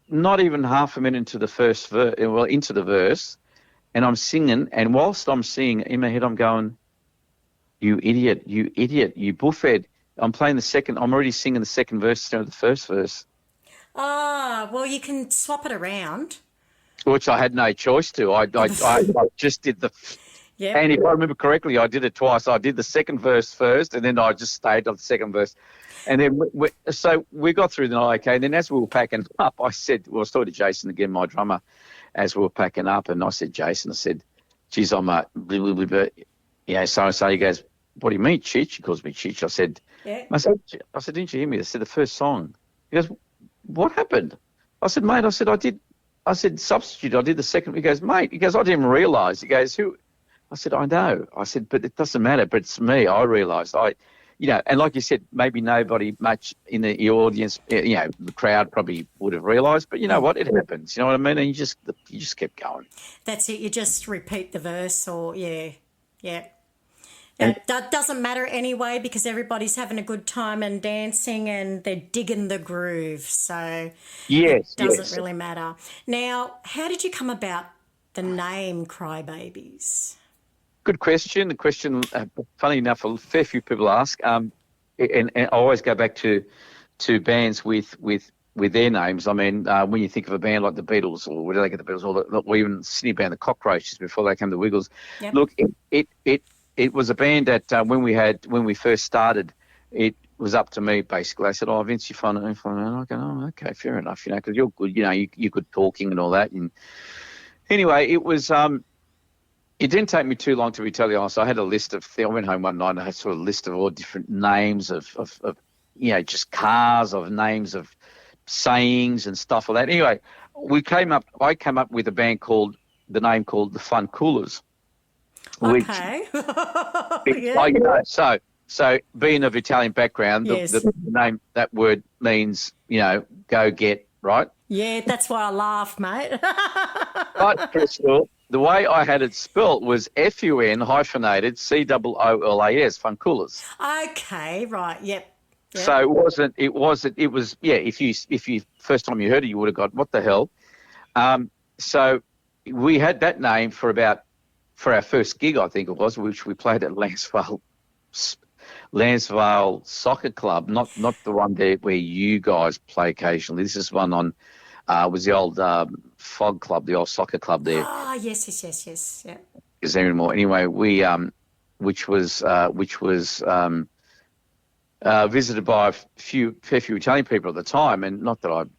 Speaker 2: not even half a minute into the into the verse, and I'm singing, and whilst I'm singing, in my head I'm going, you idiot, you buffhead. I'm already singing the second verse instead of the first verse.
Speaker 1: Well, you can swap it around.
Speaker 2: Which I had no choice to. I just did the...
Speaker 1: Yeah.
Speaker 2: And if I remember correctly, I did it twice. I did the second verse first, and then I just stayed on the second verse. And then so we got through the night, okay. And then as we were packing up, I said, I was talking to Jason again, my drummer, as we were packing up, and I said, Jason, geez, I'm a... so he goes, what do you mean, Chich? He calls me Chich. I said, I said, didn't you hear me? I said, the first song. He goes, what happened? I said, mate, I said, Substitute. I did the second. He goes, mate. He goes, I didn't realise. He goes, who? I said, I know. I said, but it doesn't matter. But it's me. I realised. And like you said, maybe nobody much in the audience, the crowd probably would have realised. But you know what? It happens. You know what I mean? And you just kept going.
Speaker 1: That's it. You just repeat the verse, or yeah. That doesn't matter anyway, because everybody's having a good time and dancing and they're digging the groove. So it doesn't really matter. Now, how did you come about the name Crybabies?
Speaker 2: Good question. The question, funny enough, a fair few people ask. And I always go back to bands with their names. I mean, when you think of a band like the Beatles, or where do they get the Beatles, or even Sydney band, the Cockroaches, before they came to Wiggles. Yep. Look, it was a band that when we first started, was up to me basically. I said, "Oh, Vince, you're fun." And I go, "Oh, okay, fair enough." Because you're good. You're good talking and all that. And anyway, it was. It didn't take me too long to be totally honest. I had a list of. I went home one night and I had sort of a list of all different names of just cars, of names of sayings and stuff like that. Anyway, I came up with the name called the Fun Coolers.
Speaker 1: Okay.
Speaker 2: Yeah. So being of Italian background,
Speaker 1: Yes.
Speaker 2: the name, that word means, go get, right?
Speaker 1: Yeah, that's why I laugh, mate.
Speaker 2: But Crystal, the way I had it spelt was FUN hyphenated COOLAS, Fun Coolers.
Speaker 1: Okay, right, yep.
Speaker 2: So it was if you first time you heard it, you would have got, what the hell? So we had that name for our first gig, I think it was, which we played at Lansvale Soccer Club, not the one there where you guys play occasionally. This is one on was the old Fog Club, the old soccer club there.
Speaker 1: Oh, yes, yeah.
Speaker 2: Is there anymore? Anyway, we which was visited by a fair few Italian people at the time, and not that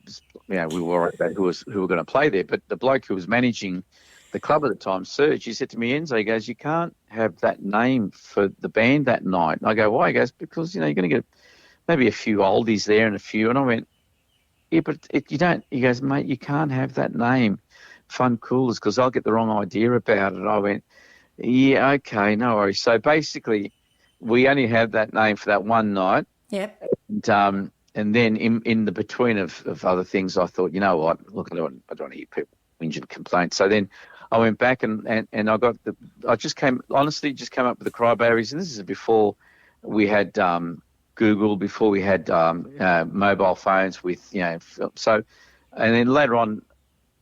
Speaker 2: we were worried about who were going to play there, but the bloke who was managing the club at the time, Serge, he said to me, Enzo, he goes, "You can't have that name for the band that night." And I go, "Why?" He goes, "Because you're going to get maybe a few oldies there and a few." And I went, "Yeah, but you don't." He goes, "Mate, you can't have that name, Fun Coolers, because I'll get the wrong idea about it." And I went, "Yeah, okay, no worries." So basically, we only had that name for that one night.
Speaker 1: Yep.
Speaker 2: And then in the between of other things, I thought, you know what? Look, I don't want to hear people whinge and complain. So then I went back and I got just came up with the Crybabies, and this is before we had Google, before we had mobile phones with so, and then later on,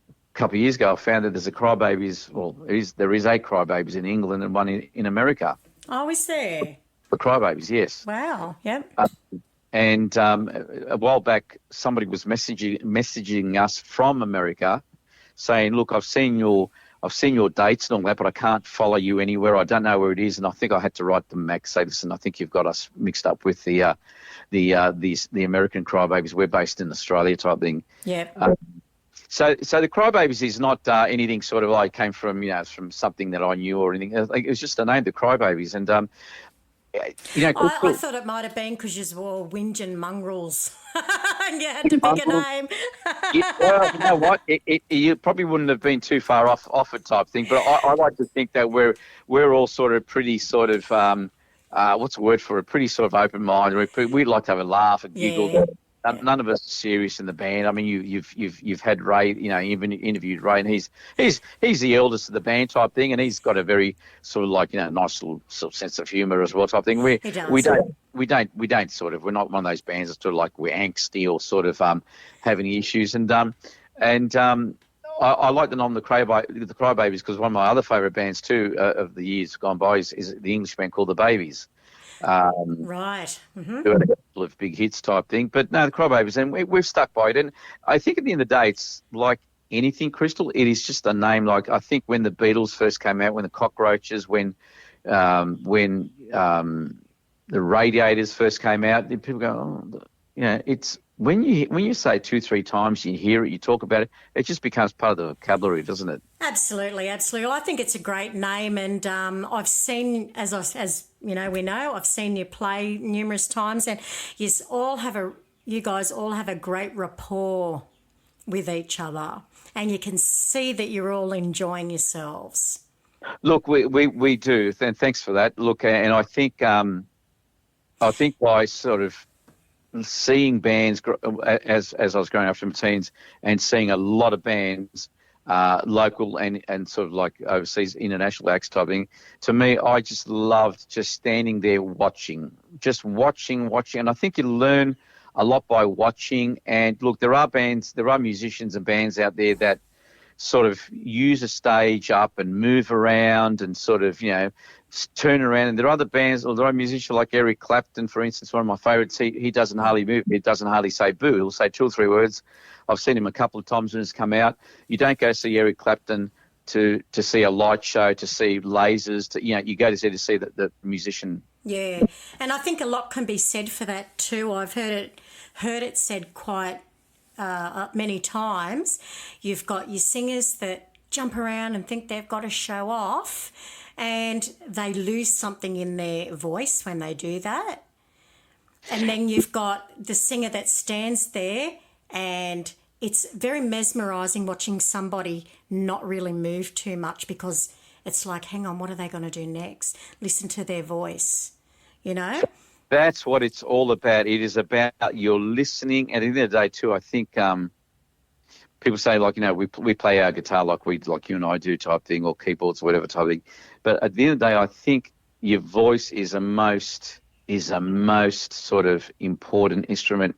Speaker 2: a couple of years ago, I found that there's a Crybabies. Well, there is a Crybabies in England and one in America.
Speaker 1: Oh, is there?
Speaker 2: For Crybabies, yes.
Speaker 1: Wow. Yep.
Speaker 2: And a while back, somebody was messaging us from America, saying, "Look, I've seen your dates and all that, but I can't follow you anywhere. I don't know where it is." And I think I had to write them back, say, "Listen, I think you've got us mixed up with the American Crybabies. We're based in Australia," type thing.
Speaker 1: Yep.
Speaker 2: So the Crybabies is not anything sort of like came from from something that I knew or anything. It was just the name, the Crybabies, and
Speaker 1: I thought it might have been because you were whinging mongrels and you had to pick a name.
Speaker 2: Well, you know what? You probably wouldn't have been too far off it type thing. But I like to think that we're all sort of pretty sort of what's the word for it? Pretty sort of open minded. We like to have a laugh and giggle.
Speaker 1: Yeah.
Speaker 2: None of us are serious in the band. I mean, you've had Ray, you've interviewed Ray, and he's the eldest of the band type thing, and he's got a very sort of like nice little sort of sense of humour as well type thing. We don't sort of, we're not one of those bands that sort of like we're angsty or sort of have any issues. And I like the name the Crybabies because one of my other favourite bands too of the years gone by is the English band called the Babies.
Speaker 1: Right. Mm-hmm.
Speaker 2: Who had a couple of big hits type thing. But no, the Crybabies, and we've stuck by it. And I think at the end of the day, it's like anything, Crystal, it is just a name. Like I think when the Beatles first came out, when the Cockroaches, when the Radiators first came out, people go, it's when you say 2-3 times, you hear it, you talk about it, it just becomes part of the vocabulary, doesn't it?
Speaker 1: Absolutely. I think it's a great name, and I've seen, as we know, I've seen you play numerous times, and you guys all have a great rapport with each other, and you can see that you're all enjoying yourselves.
Speaker 2: Look, we do, and thanks for that. Look, and I think by sort of seeing bands as I was growing up from teens and seeing a lot of bands, local and sort of like overseas international acts type thing, to me, I just loved just standing there watching. And I think you learn a lot by watching. And look, there are musicians and bands out there that sort of use a stage up and move around and sort of, turn around. And there are other bands, or there are musicians like Eric Clapton, for instance, one of my favourites. He doesn't hardly move. He doesn't hardly say boo. He'll say 2 or 3 words. I've seen him a couple of times when it's come out. You don't go see Eric Clapton to see a light show, to see lasers. You go to see the musician
Speaker 1: Yeah, and I think a lot can be said for that too. I've heard it said quite many times. You've got your singers that jump around and think they've got to show off, and they lose something in their voice when they do that. And then you've got the singer that stands there, and it's very mesmerising watching somebody not really move too much, because it's like, hang on, what are they going to do next? Listen to their voice, you know?
Speaker 2: That's what it's all about. It is about your listening. And at the end of the day, too, I think people say, like, we play our guitar like you and I do type thing, or keyboards or whatever type thing. But at the end of the day, I think your voice is a most sort of important instrument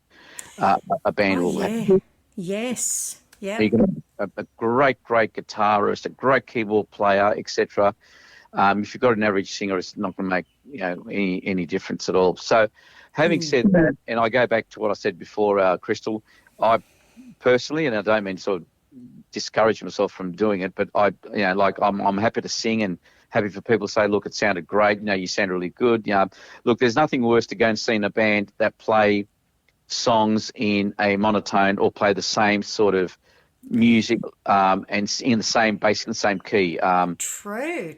Speaker 2: a band will have.
Speaker 1: Yes. Yeah.
Speaker 2: You can have a great guitarist, a great keyboard player, etc. If you've got an average singer, it's not going to make any difference at all. So, having said that, and I go back to what I said before, Crystal, I personally, and I don't mean to sort of discourage myself from doing it, but I'm happy to sing and happy for people to say, look, it sounded great. You sound really good. Look, there's nothing worse to go and see in a band that play songs in a monotone or play the same sort of music and in the same key.
Speaker 1: True.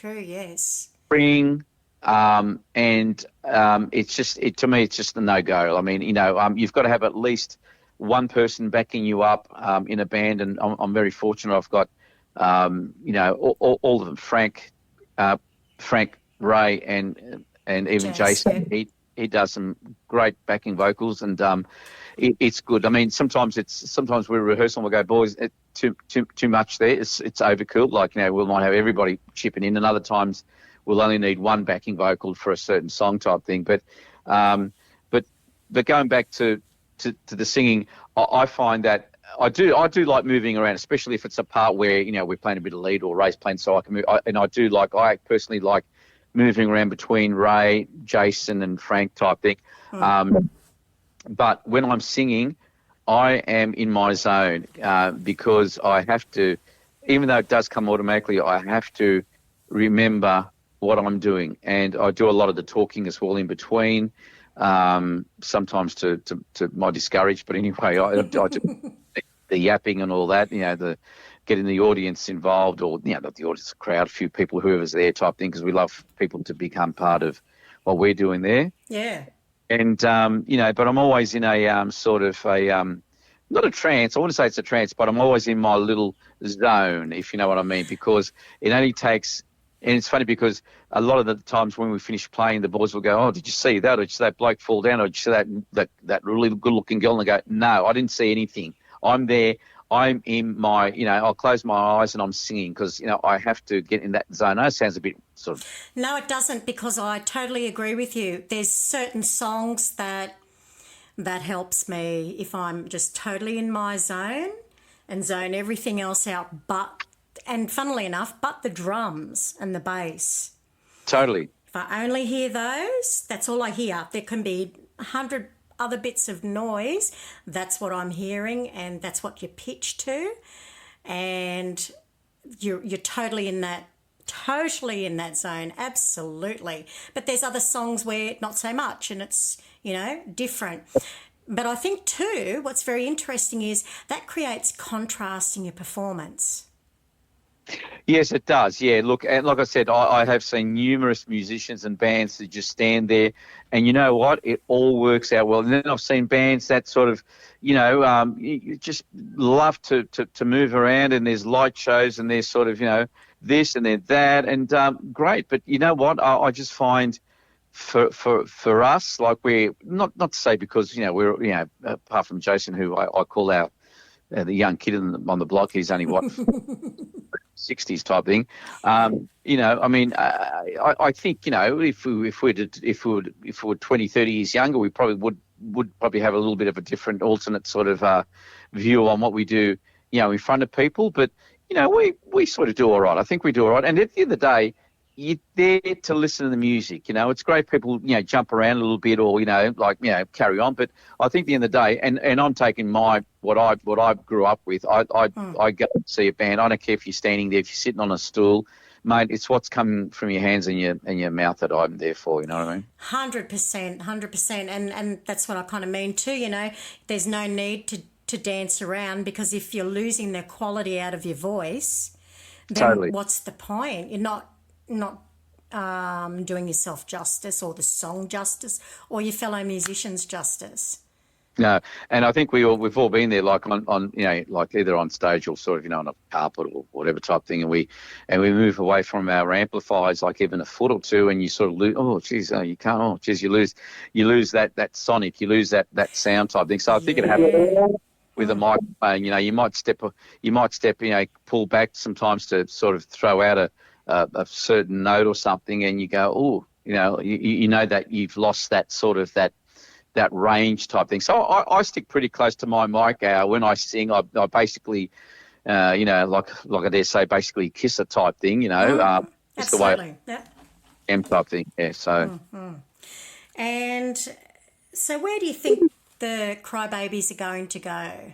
Speaker 1: Yes.
Speaker 2: Spring, and to me, it's just a no-go. I mean, you've got to have at least one person backing you up in a band, and I'm very fortunate. I've got, all of them, Frank, Ray, and even Jason.
Speaker 1: Yeah.
Speaker 2: He does some great backing vocals, and it's good. I mean, sometimes we rehearse and we'll go, boys, too much there. It's overkill. Like, we might have everybody chipping in, and other times we'll only need one backing vocal for a certain song type thing. But going back to the singing, I find that I do like moving around, especially if it's a part where we're playing a bit of lead or Ray's playing, so I can move. I personally like moving around between Ray, Jason, and Frank type thing. But when I'm singing, I am in my zone because I have to, even though it does come automatically, I have to remember what I'm doing, and I do a lot of the talking as well in between. Sometimes to my discourage, but anyway, I do the yapping and all that. The getting the audience involved, or not the audience, the crowd, a few people, whoever's there type thing, because we love people to become part of what we're doing there.
Speaker 1: Yeah.
Speaker 2: And but I'm always in a sort of a not a trance. I wouldn't say it's a trance, but I'm always in my little zone, if you know what I mean, because it only takes. And it's funny because a lot of the times when we finish playing, the boys will go, "Oh, did you see that? Or did you see that bloke fall down? Or did you see that really good-looking girl?" And I go, "No, I didn't see anything. I'm there. I'm in my, I'll close my eyes and I'm singing because, I have to get in that zone." That sounds a bit sort of...
Speaker 1: No, it doesn't, because I totally agree with you. There's certain songs that helps me if I'm just totally in my zone and zone everything else out, and funnily enough, but the drums and the bass.
Speaker 2: Totally.
Speaker 1: If I only hear those, that's all I hear. There can be 100 other bits of noise. That's what I'm hearing, and that's what you pitch to, and you're totally in that zone. Absolutely. But there's other songs where not so much, and it's different. But I think too, what's very interesting is that creates contrast in your performance.
Speaker 2: Yes, it does. Yeah, look, and like I said, I have seen numerous musicians and bands that just stand there, and you know what? It all works out well. And then I've seen bands that sort of, you just love to move around, and there's light shows, and there's sort of, this and then that, and great. But you know what? I just find for us, like, we're not to say because we're apart from Jason, who I call our the young kid on the block, he's only what 60s type thing. I think if we were 20, 30 years younger, we probably would probably have a little bit of a different alternate sort of view on what we do, in front of people. But we sort of do all right. I think we do all right. And at the end of the day, you're there to listen to the music. It's great people, jump around a little bit or, carry on. But I think at the end of the day, and I'm taking what I grew up with, I go and see a band. I don't care if you're standing there, if you're sitting on a stool, mate, it's what's coming from your hands and your mouth that I'm there for. You know what I mean?
Speaker 1: 100%, and that's what I kind of mean too. You know, there's no need to dance around, because if you're losing the quality out of your voice, then
Speaker 2: Totally.
Speaker 1: what's the point? You're not doing yourself justice, or the song justice, or your fellow musicians justice.
Speaker 2: No, and I think we've all been there, like on like either on stage or sort of on a carpet or whatever type thing, and we move away from our amplifiers like even a foot or two, and you sort of lose. Oh, geez, you can't. Oh, geez, you lose that sonic, you lose that sound type thing. So I think it happens with a microphone. You might step, pull back sometimes to sort of throw out a certain note or something, and you go, oh, you know that you've lost that sort of that range type thing. So I stick pretty close to my mic. When I sing, I basically, like I dare say, basically kiss a type thing, it's
Speaker 1: Absolutely.
Speaker 2: the way M type thing. Yeah. So.
Speaker 1: And so where do you think the Crybabies are going to go?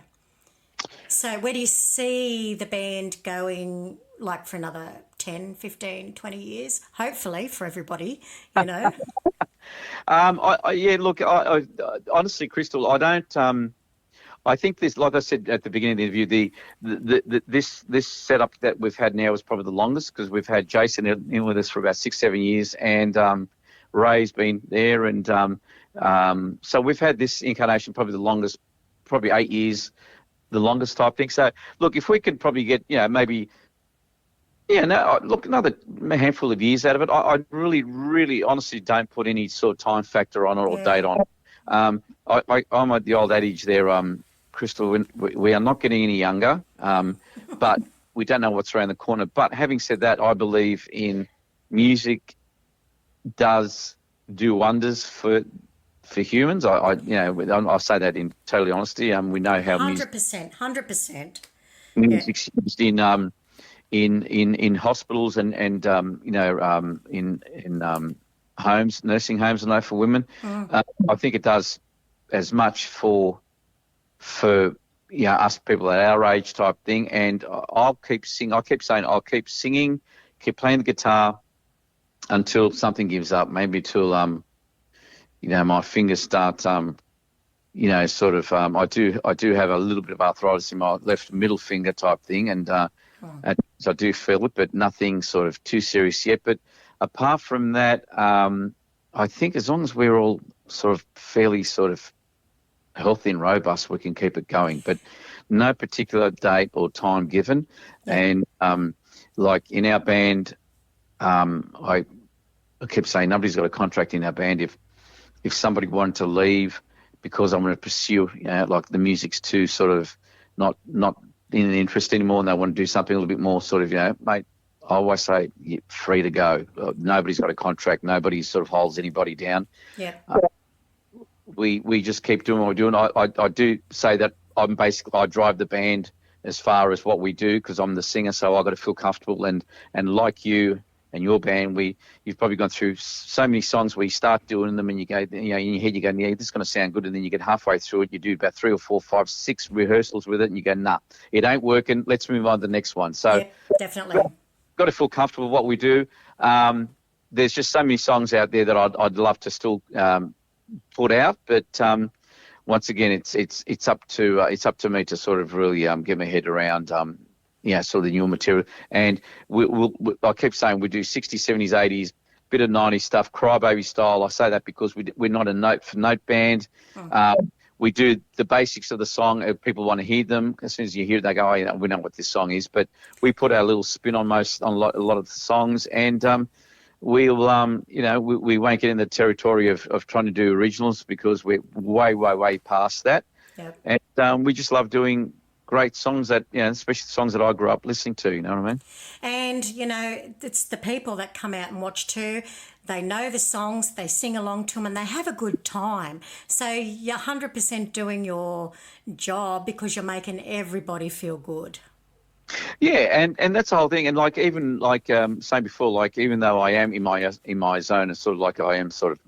Speaker 1: So where do you see the band going, like for another 10, 15, 20 years? Hopefully for everybody,
Speaker 2: Look, I honestly, Crystal, I don't. I think this, like I said at the beginning of the interview, this setup that we've had now is probably the longest, because we've had Jason in with us for about 6-7 years, and Ray's been there, and so we've had this incarnation probably the longest, probably 8 years, the longest type thing. So look, if we could probably get maybe. Yeah, no, look, another handful of years out of it. I really, really honestly don't put any sort of time factor on it or date on it. I'm at the old adage there, Crystal, we are not getting any younger, but we don't know what's around the corner. But having said that, I believe in music does do wonders for humans. I say that in total honesty. We know how
Speaker 1: 100%.
Speaker 2: music's used in hospitals and in homes, nursing homes, and for women. I think it does as much for us people at our age type thing. And I'll keep singing. I keep saying I'll keep singing, keep playing the guitar until something gives up. Maybe till my fingers start I do have a little bit of arthritis in my left middle finger type thing, and I do feel it, but nothing sort of too serious yet. But apart from that, I think as long as we're all sort of fairly sort of healthy and robust, we can keep it going. But no particular date or time given. And like in our band, I keep saying nobody's got a contract in our band. If somebody wanted to leave because I'm going to pursue, like the music's too sort of not in interest anymore, and they want to do something a little bit more sort of, mate, I always say you're free to go. Nobody's got a contract. Nobody sort of holds anybody down.
Speaker 1: Yeah.
Speaker 2: We just keep doing what we're doing. I do say that I drive the band as far as what we do, because I'm the singer, so I've got to feel comfortable. And like you and your band, you've probably gone through so many songs where you start doing them and you go, in your head you go, yeah, this is going to sound good, and then you get halfway through it, you do about 3 or 4, 5, 6 rehearsals with it, and you go, nah, it ain't working. Let's move on to the next one. So
Speaker 1: definitely
Speaker 2: got to feel comfortable with what we do. There's just so many songs out there that I'd love to still put out, but once again, it's up to me to sort of really get my head around. Sort of the new material. And I keep saying we do 60s, 70s, 80s, bit of 90s stuff, Crybaby style. I say that because we're not a note-for-note band. We do the basics of the song. If people want to hear them, as soon as you hear it, they go, oh, we know what this song is. But we put our little spin on a lot of the songs, and we won't get in the territory of trying to do originals, because we're way, way, way past that. Yep. And we just love doing great songs that, especially the songs that I grew up listening to, you know what I mean?
Speaker 1: And, it's the people that come out and watch too. They know the songs, they sing along to them, and they have a good time. So you're 100% doing your job because you're making everybody feel good.
Speaker 2: Yeah, and that's the whole thing. And saying before, even though I am in my zone, it's sort of like I am sort of,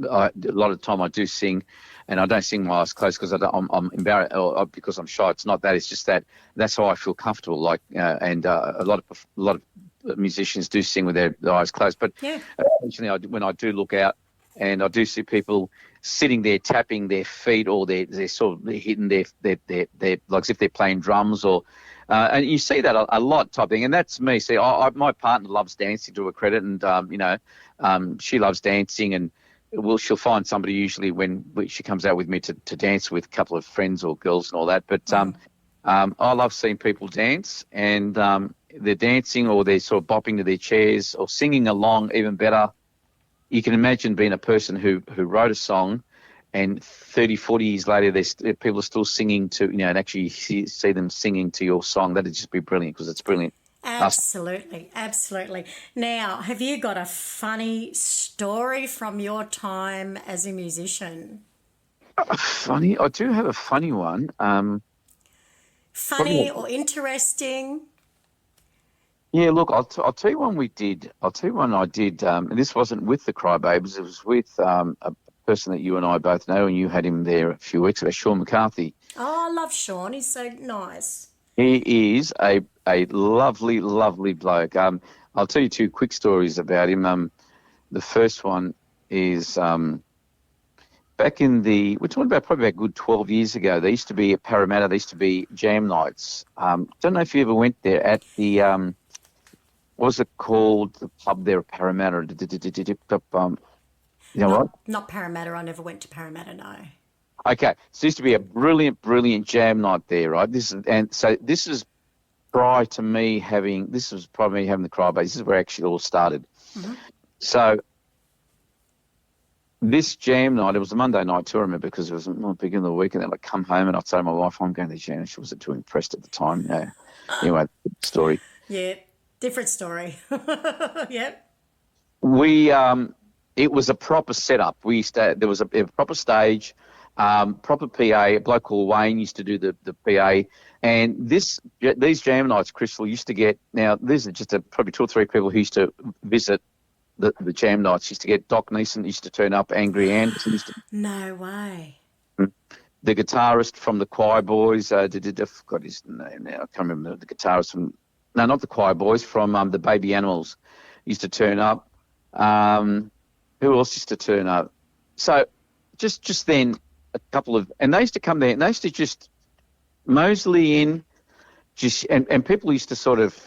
Speaker 2: a lot of the time I do sing, and I don't sing my eyes closed because I'm embarrassed or because I'm shy. It's not that. It's just that's how I feel comfortable. And a lot of musicians do sing with their eyes closed. But occasionally, when I do look out and I do see people sitting there tapping their feet, or they're sort of hitting their like as if they're playing drums, or and you see that a lot type thing. And that's me. See, my partner loves dancing, to her credit, and she loves dancing, and she'll find somebody usually when she comes out with me to dance with a couple of friends or girls and all that. But I love seeing people dance, and they're dancing or they're sort of bopping to their chairs or singing along, even better. You can imagine being a person who wrote a song, and 30, 40 years later, people are still singing to, and actually see them singing to your song. That'd just be brilliant, because it's brilliant.
Speaker 1: Absolutely, absolutely. Now, have you got a funny story from your time as a musician?
Speaker 2: Funny? I do have a funny one.
Speaker 1: Funny or interesting?
Speaker 2: Yeah, look, I'll tell you one we did. I'll tell you one I did, and this wasn't with the Crybabies. It was with a person that you and I both know, and you had him there a few weeks ago, Sean McCarthy.
Speaker 1: Oh, I love Sean. He's so nice.
Speaker 2: He is a lovely, lovely bloke. I'll tell you two quick stories about him. The first one is back we're talking about probably about a good 12 years ago, there used to be at Parramatta, there used to be jam nights. Don't know if you ever went there at the, what was it called, the pub there at Parramatta? You know what?
Speaker 1: Not Parramatta. I never went to Parramatta, no.
Speaker 2: Okay, so there used to be a brilliant, brilliant jam night there, right? This is prior to me having, this was probably me having the Crybabies. This is where actually it all started. Mm-hmm. So this jam night, it was a Monday night too, I remember, because it was the beginning of the week, and then I'd come home and I'd say to my wife, I'm going to the jam, and she wasn't too impressed at the time. Yeah. Anyway, story.
Speaker 1: Yeah, different story. Yep.
Speaker 2: It was a proper setup. There was a proper stage, proper PA. A bloke called Wayne used to do the PA. And these jam nights, Crystal, used to get, now these are just probably two or three people who used to visit the jam nights. Used to get Doc Neeson used to turn up, Angry Anderson used to.
Speaker 1: No way.
Speaker 2: The guitarist from the Choir Boys, I forgot his name now. I can't remember the guitarist from, no, not the Choir Boys, from the Baby Animals used to turn up. Who else used to turn up? So just then a couple of, and they used to come there and they used to just mosey in, and people used to sort of,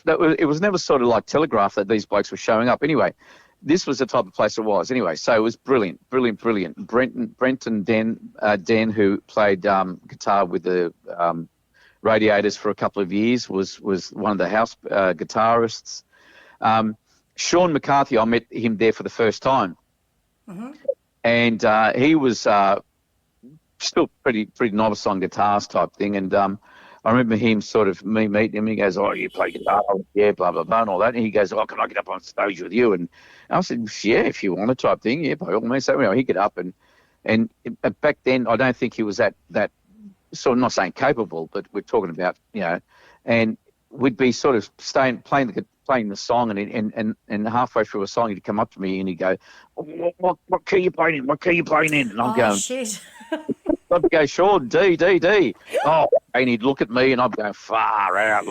Speaker 2: it was never sort of like telegraphed that these blokes were showing up. Anyway, this was the type of place it was. Anyway, so it was brilliant, brilliant, brilliant. Brent and Dan, who played guitar with the Radiators for a couple of years, was one of the house guitarists. Sean McCarthy, I met him there for the first time. Mm-hmm. And he was still pretty novice on guitars type thing. And I remember me meeting him. He goes, "Oh, you play guitar?" Yeah, blah, blah, blah, and all that. And he goes, "Oh, can I get up on stage with you?" And I said, "Yeah, if you want to," type thing. Yeah, by all means. So he'd get up. And back then, I don't think he was that sort of, not saying capable, but we're talking about, and we'd be sort of playing the song, and halfway through a song he'd come up to me and he'd go, what key are you playing in? What key are you playing in? And I'm going,
Speaker 1: shit.
Speaker 2: I'd go, sure, D. Oh, and he'd look at me and I'd go, far out,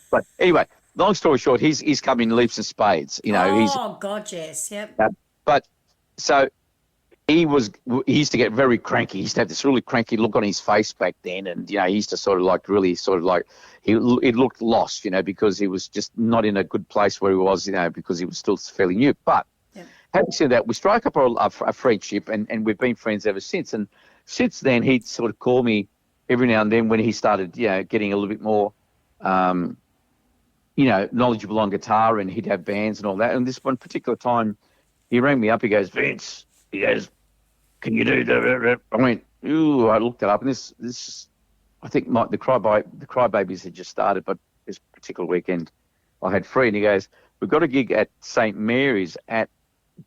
Speaker 2: But anyway, long story short, he's come in leaps and spades.
Speaker 1: Oh, God, yes, yep.
Speaker 2: But so he used to get very cranky. He used to have this really cranky look on his face back then, and he used to sort of like he looked lost, because he was just not in a good place where he was, because he was still fairly new. But having said that, we struck up a friendship, and we've been friends ever since. And since then, he'd sort of call me every now and then when he started, getting a little bit more, knowledgeable on guitar, and he'd have bands and all that. And this one particular time, he rang me up. He goes, "Vince," he goes, "can you do the?" I went, ooh. I looked it up, and this, I think the Crybabies had just started, but this particular weekend I had free, and he goes, "We've got a gig at St Mary's at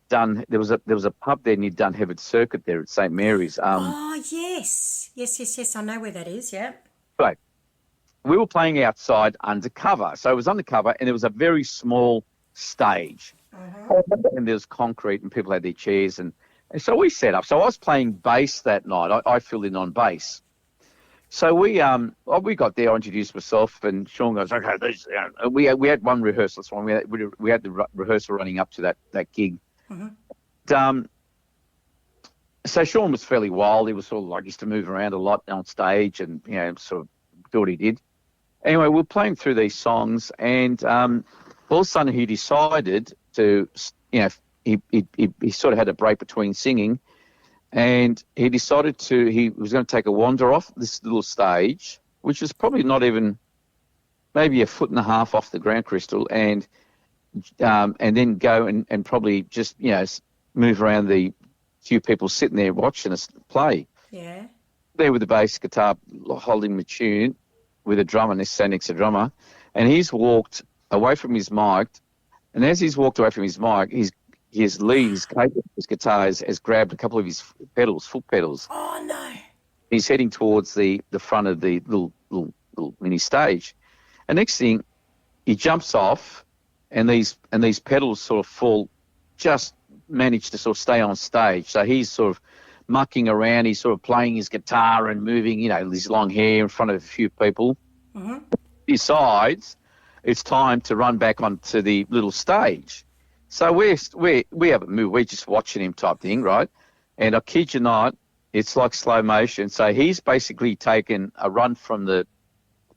Speaker 2: Dun." There was a pub there near Dunhevert Circuit there at St Mary's.
Speaker 1: Oh yes. I know where that is. Yeah.
Speaker 2: Right. We were playing outside undercover, so it was undercover, and there was a very small stage, and there was concrete, and people had their chairs, and so we set up. So I was playing bass that night. I filled in on bass. So we got there. I introduced myself, and Sean goes, "Okay, we had one rehearsal. That's one we had the rehearsal running up to that gig." Um, so Sean was fairly wild. He was sort of like used to move around a lot on stage, and sort of do what he did. Anyway, we're playing through these songs, and all of a sudden he decided to, he sort of had a break between singing, and he decided he was going to take a wander off this little stage, which was probably not even maybe a foot and a half off the ground, Crystal, and then go and probably just move around the few people sitting there watching us play.
Speaker 1: Yeah.
Speaker 2: There with the bass guitar holding the tune with a drummer, and standing next to the drummer, and he's walked away from his mic, and as he's walked away from his mic, his cable, his guitar has grabbed a couple of his pedals, foot pedals.
Speaker 1: Oh no!
Speaker 2: He's heading towards the front of the little mini stage, and next thing, he jumps off, and these pedals sort of fall, just manage to sort of stay on stage. So he's sort of mucking around. He's sort of playing his guitar and moving, his long hair in front of a few people.
Speaker 1: Mm-hmm.
Speaker 2: Decides it's time to run back onto the little stage. So we haven't moved. We're just watching him type thing, right? And I kid you not, it's like slow motion. So he's basically taken a run from the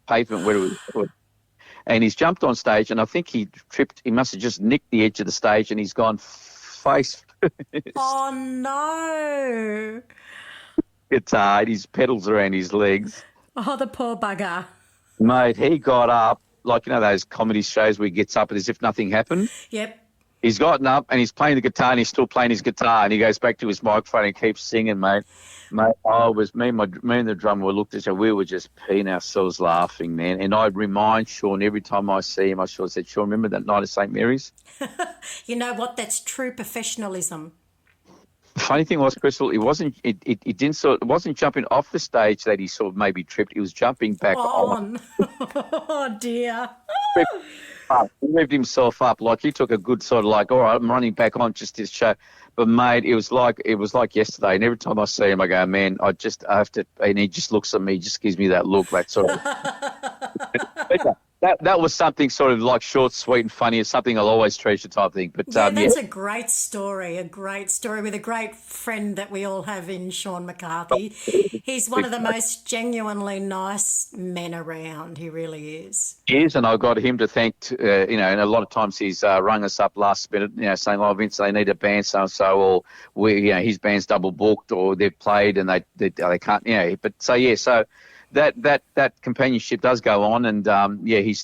Speaker 2: pavement where it was, and he's jumped on stage, and I think he tripped. He must have just nicked the edge of the stage, and he's gone face first.
Speaker 1: Oh no!
Speaker 2: Guitar, his pedals around his legs.
Speaker 1: Oh, the poor bugger.
Speaker 2: Mate, he got up, like, those comedy shows where he gets up as if nothing happened.
Speaker 1: Yep.
Speaker 2: He's gotten up and he's playing the guitar, and he's still playing his guitar, and he goes back to his microphone and keeps singing, mate. Mate, me and the drummer looked at each other. We were just peeing ourselves laughing, man. And I'd remind Sean every time I see him, I sort of said, Sean, remember that night at St. Mary's?
Speaker 1: You know what? That's true professionalism.
Speaker 2: The funny thing was, Crystal, it wasn't jumping off the stage that he sort of maybe tripped. He was jumping back on.
Speaker 1: Oh dear.
Speaker 2: He moved himself up. Like, he took a good sort of like, all right, I'm running back on just this show. But mate, it was like yesterday. And every time I see him, I go, man, I have to. And he just looks at me, just gives me that look, that sort of. That was something sort of like short, sweet, and funny. It's something I'll always treasure type thing. But
Speaker 1: that's a great story with a great friend that we all have in Sean McCarthy. He's one of the most genuinely nice men around. He really is.
Speaker 2: He is, and I got him to thank. And a lot of times he's rung us up last minute, saying, "Oh, Vince, they need a band so and so, or his band's double booked, or they've played and they can't, But so that companionship does go on, and he's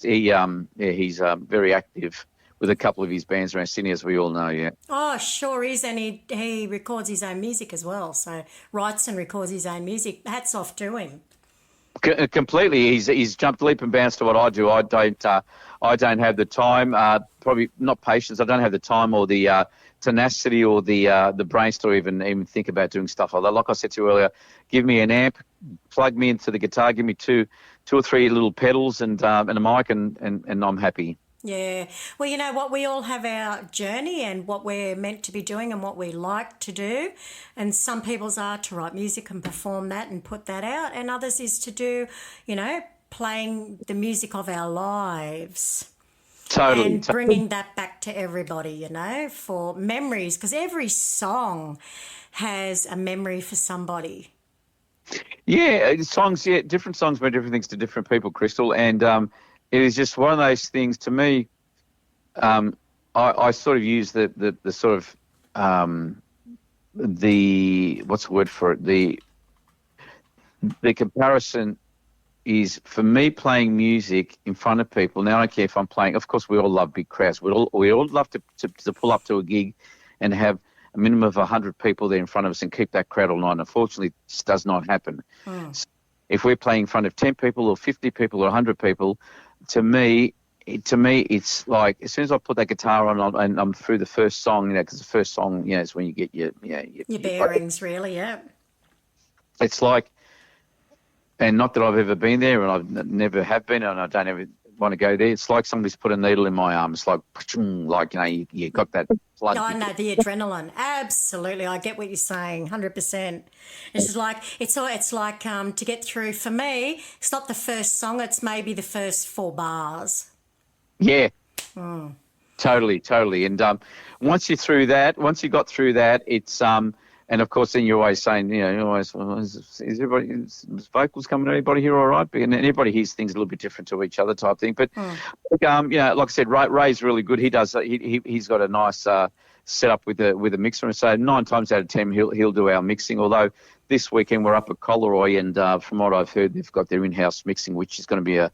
Speaker 2: very active with a couple of his bands around Sydney, as we all know. Yeah.
Speaker 1: Oh, sure is, and he records his own music as well. So writes and records his own music. Hats off to him.
Speaker 2: Completely, he's jumped leap and bounds to what I do. I don't have the time, probably not patience. I don't have the time or the tenacity or the brains to even think about doing stuff like that. Like I said to you earlier, give me an amp, plug me into the guitar, give me two or three little pedals and a mic, and I'm happy.
Speaker 1: Yeah. Well, you know what? We all have our journey and what we're meant to be doing and what we like to do. And some people's are to write music and perform that and put that out. And others is to do, playing the music of our lives.
Speaker 2: Totally.
Speaker 1: And bringing that back to everybody, for memories. Because every song has a memory for somebody.
Speaker 2: Yeah, different songs mean different things to different people, Crystal. And it is just one of those things to me. I sort of use the sort of what's the word for it? The comparison is for me playing music in front of people. Now I don't care if I'm playing. Of course, we all love big crowds. We all love to pull up to a gig and have a minimum of 100 people there in front of us and keep that crowd all night. Unfortunately, it just does not happen. So if we're playing in front of 10 people or 50 people or 100 people, to me, it's like as soon as I put that guitar on and I'm through the first song, because the first song, is when you get your
Speaker 1: bearings, really, yeah.
Speaker 2: It's like, and not that I've ever been there, and I've never have been, and I don't ever want to go there. It's like somebody's put a needle in my arm. It's like, like, you got that blood.
Speaker 1: I know, the adrenaline. Absolutely. I get what you're saying, 100%. It's like to get through, for me, it's not the first song, it's maybe the first 4 bars.
Speaker 2: Yeah. Totally. And once you got through that, it's and of course then you're always saying, is everybody's vocals coming? Everybody here all right? And everybody hears things a little bit different to each other type thing. But like I said, Ray's really good. He does. He's got a nice setup with the mixer, and so 9 times out of 10 he'll do our mixing. Although this weekend we're up at Coleroy, and from what I've heard, they've got their in-house mixing, which is going to be a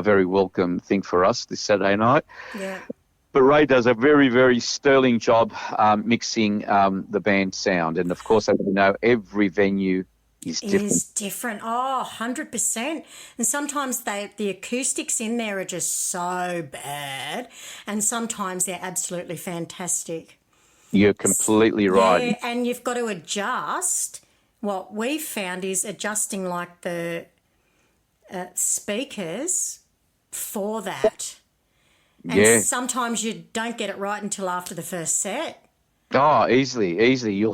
Speaker 2: very welcome thing for us this Saturday night.
Speaker 1: Yeah.
Speaker 2: But Ray does a very, very sterling job mixing the band sound. And, of course, as you know, every venue is different.
Speaker 1: Oh, 100%. And sometimes the acoustics in there are just so bad, and sometimes they're absolutely fantastic.
Speaker 2: You're completely right.
Speaker 1: Yeah, and you've got to adjust. What we've found is adjusting like the speakers for that. And sometimes you don't get it right until after the first set.
Speaker 2: Oh, easily. You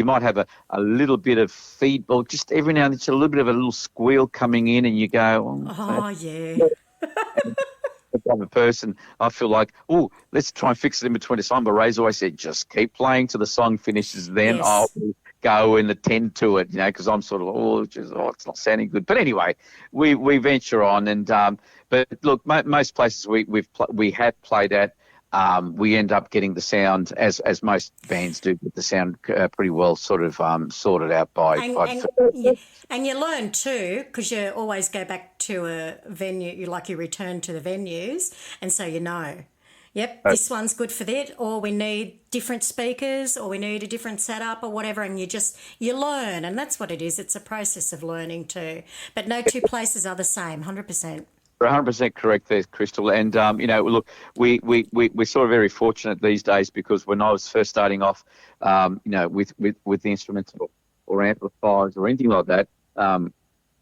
Speaker 2: might have a little bit of feedback, just every now and then, just a little bit of a little squeal coming in, and you go,
Speaker 1: yeah.
Speaker 2: The type of person, I feel like, let's try and fix it in between the song. But Ray's always said, just keep playing till the song finishes, then I'll go and attend to it, because I'm sort of, it's not sounding good. But anyway, we venture on, and but look, most places we have played at, we end up getting the sound, as most bands do, get the sound pretty well sort of sorted out
Speaker 1: and you learn too, because you always go back to a venue, you return to the venues, and so yep, this one's good for that, or we need different speakers, or we need a different setup, or whatever, and you learn, and that's what it is. It's a process of learning too. But no 2 places are the same, 100%.
Speaker 2: 100% correct there, Crystal. And, look, we're sort of very fortunate these days, because when I was first starting off, with the instruments or amplifiers or anything like that, I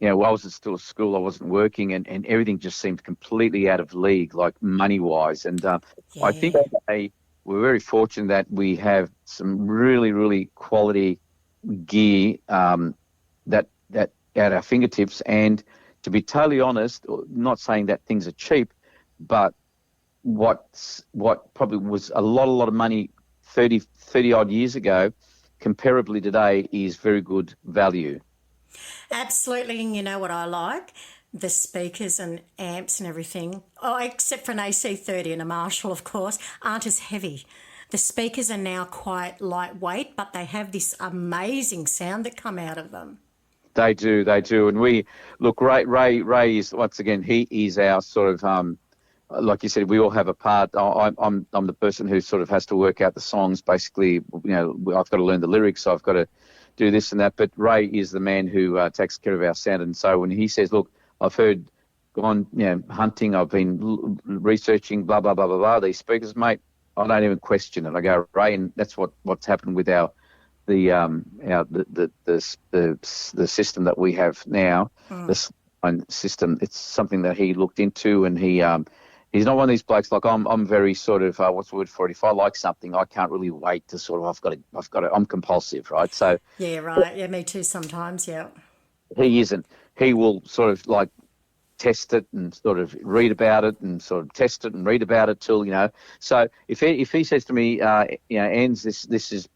Speaker 2: was still at school, I wasn't working, and everything just seemed completely out of league, like money-wise. And I think we're very fortunate that we have some really, really quality gear that at our fingertips. And to be totally honest, not saying that things are cheap, but what probably was a lot of money 30 odd years ago, comparably today, is very good value.
Speaker 1: Absolutely. And you know what I like? The speakers and amps and everything, except for an AC30 and a Marshall, of course, aren't as heavy. The speakers are now quite lightweight, but they have this amazing sound that come out of them.
Speaker 2: They do. And we look, Ray is, once again, he is our sort of, like you said, we all have a part. I'm the person who sort of has to work out the songs. Basically, I've got to learn the lyrics, so I've got to do this and that. But Ray is the man who takes care of our sound. And so when he says, look, I've gone hunting, I've been researching, blah, blah, blah, blah, blah, these speakers, mate, I don't even question it. I go, Ray, and that's what's happened with the system that we have now, this system. It's something that he looked into, and he's not one of these blokes like I'm very sort of what's the word for it? If I like something, I can't really wait to sort of I've got to. I'm compulsive, right? So
Speaker 1: yeah, right. Yeah, me too sometimes. Yeah.
Speaker 2: He isn't. He will sort of like test it and sort of read about it and sort of test it and read about it till So if he says to me, Ange, this is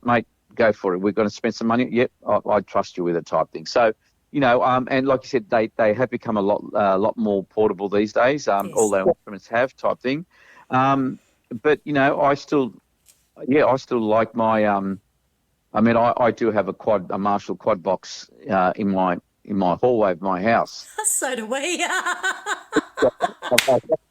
Speaker 2: mate, go for it. We're going to spend some money. Yep, I trust you with it, type thing. So, and like you said, they have become a lot more portable these days. Yes. All our instruments have, type thing. But I still like my. I do have a Marshall quad box in my hallway of my house.
Speaker 1: So do we.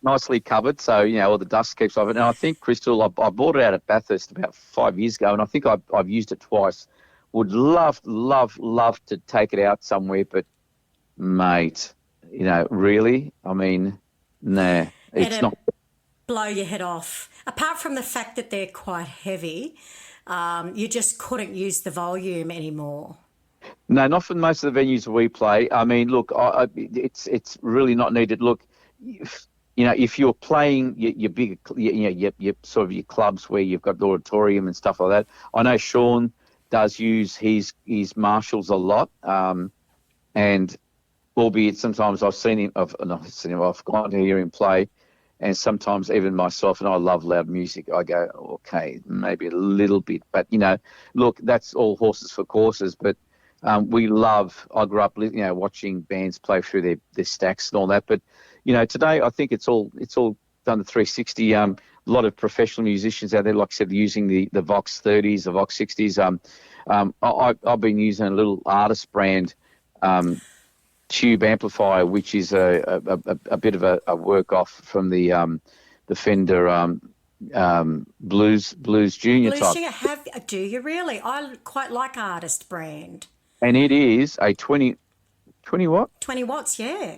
Speaker 2: Nicely covered, so all the dust keeps off it. And I think, Crystal, I bought it out at Bathurst about 5 years ago, and I think I've used it twice. Would love to take it out somewhere, but mate, really, I mean, nah, it's not.
Speaker 1: Blow your head off. Apart from the fact that they're quite heavy, you just couldn't use the volume anymore.
Speaker 2: No, not for most of the venues we play. I mean, look, it's really not needed. Look, if you're playing your big, your sort of your clubs where you've got the auditorium and stuff like that. I know Sean does use his marshals a lot, and albeit sometimes I've seen him, I've gone to hear him play, and sometimes even myself, and I love loud music, I go, okay, maybe a little bit, but look, that's all horses for courses, but. I grew up, watching bands play through their stacks and all that. But, today I think it's all done the 360. A lot of professional musicians out there, like I said, using the Vox 30s, the Vox 60s. I've been using a little artist brand tube amplifier, which is a bit of a work off from the Fender Blues Junior type.
Speaker 1: Do you really? I quite like artist brand.
Speaker 2: And it is a 20 watt?
Speaker 1: 20 watts, yeah.